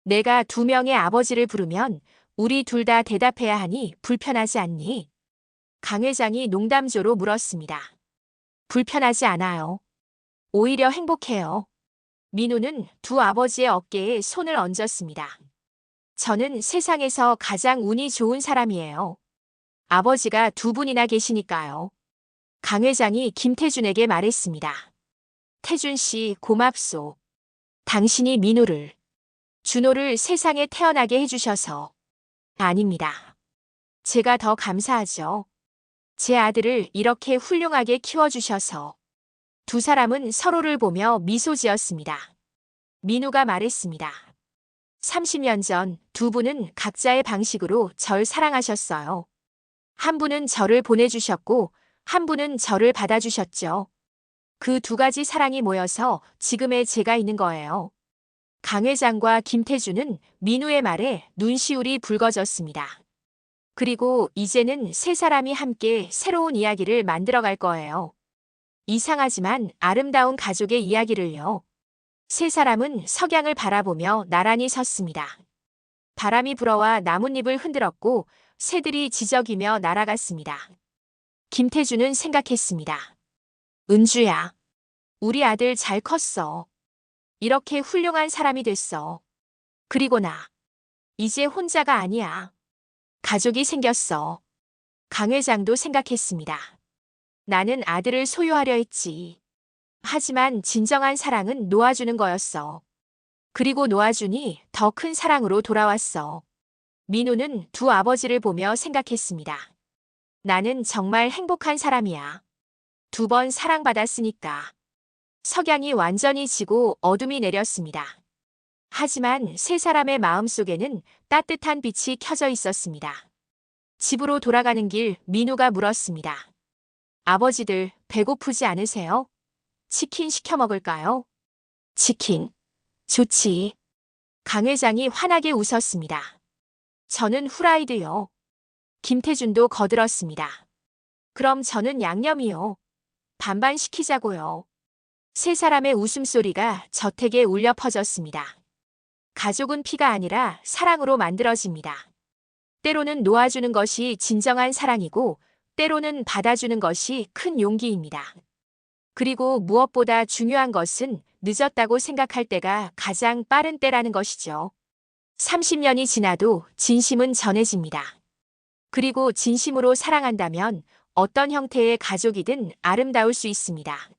내가 두 명의 아버지를 부르면 우리 둘 다 대답해야 하니 불편하지 않니? 강 회장이 농담조로 물었습니다. 불편하지 않아요. 오히려 행복해요. 민우는 두 아버지의 어깨에 손을 얹었습니다. 저는 세상에서 가장 운이 좋은 사람이에요. 아버지가 두 분이나 계시니까요. 강 회장이 김태준에게 말했습니다. 태준 씨 고맙소. 당신이 민우를, 준호를 세상에 태어나게 해주셔서. 아닙니다. 제가 더 감사하죠. 제 아들을 이렇게 훌륭하게 키워주셔서. 두 사람은 서로를 보며 미소 지었습니다. 민우가 말했습니다. 30년 전 두 분은 각자의 방식으로 절 사랑하셨어요. 한 분은 저를 보내주셨고 한 분은 저를 받아주셨죠. 그 두 가지 사랑이 모여서 지금의 제가 있는 거예요. 강 회장과 김태준은 민우의 말에 눈시울이 붉어졌습니다. 그리고 이제는 세 사람이 함께 새로운 이야기를 만들어갈 거예요. 이상하지만 아름다운 가족의 이야기를요. 세 사람은 석양을 바라보며 나란히 섰습니다. 바람이 불어와 나뭇잎을 흔들었고 새들이 지저귀며 날아갔습니다. 김태준은 생각했습니다. 은주야, 우리 아들 잘 컸어. 이렇게 훌륭한 사람이 됐어. 그리고 나, 이제 혼자가 아니야. 가족이 생겼어. 강 회장도 생각했습니다. 나는 아들을 소유하려 했지. 하지만 진정한 사랑은 놓아주는 거였어. 그리고 놓아주니 더 큰 사랑으로 돌아왔어. 민우는 두 아버지를 보며 생각했습니다. 나는 정말 행복한 사람이야. 두 번 사랑받았으니까. 석양이 완전히 지고 어둠이 내렸습니다. 하지만 세 사람의 마음속에는 따뜻한 빛이 켜져 있었습니다. 집으로 돌아가는 길 민우가 물었습니다. 아버지들 배고프지 않으세요? 치킨 시켜 먹을까요? 치킨. 좋지. 강 회장이 환하게 웃었습니다. 저는 후라이드요. 김태준도 거들었습니다. 그럼 저는 양념이요. 반반 시키자고요. 세 사람의 웃음소리가 저택에 울려 퍼졌습니다. 가족은 피가 아니라 사랑으로 만들어집니다. 때로는 놓아주는 것이 진정한 사랑이고, 때로는 받아주는 것이 큰 용기입니다. 그리고 무엇보다 중요한 것은 늦었다고 생각할 때가 가장 빠른 때라는 것이죠. 30년이 지나도 진심은 전해집니다. 그리고 진심으로 사랑한다면 어떤 형태의 가족이든 아름다울 수 있습니다.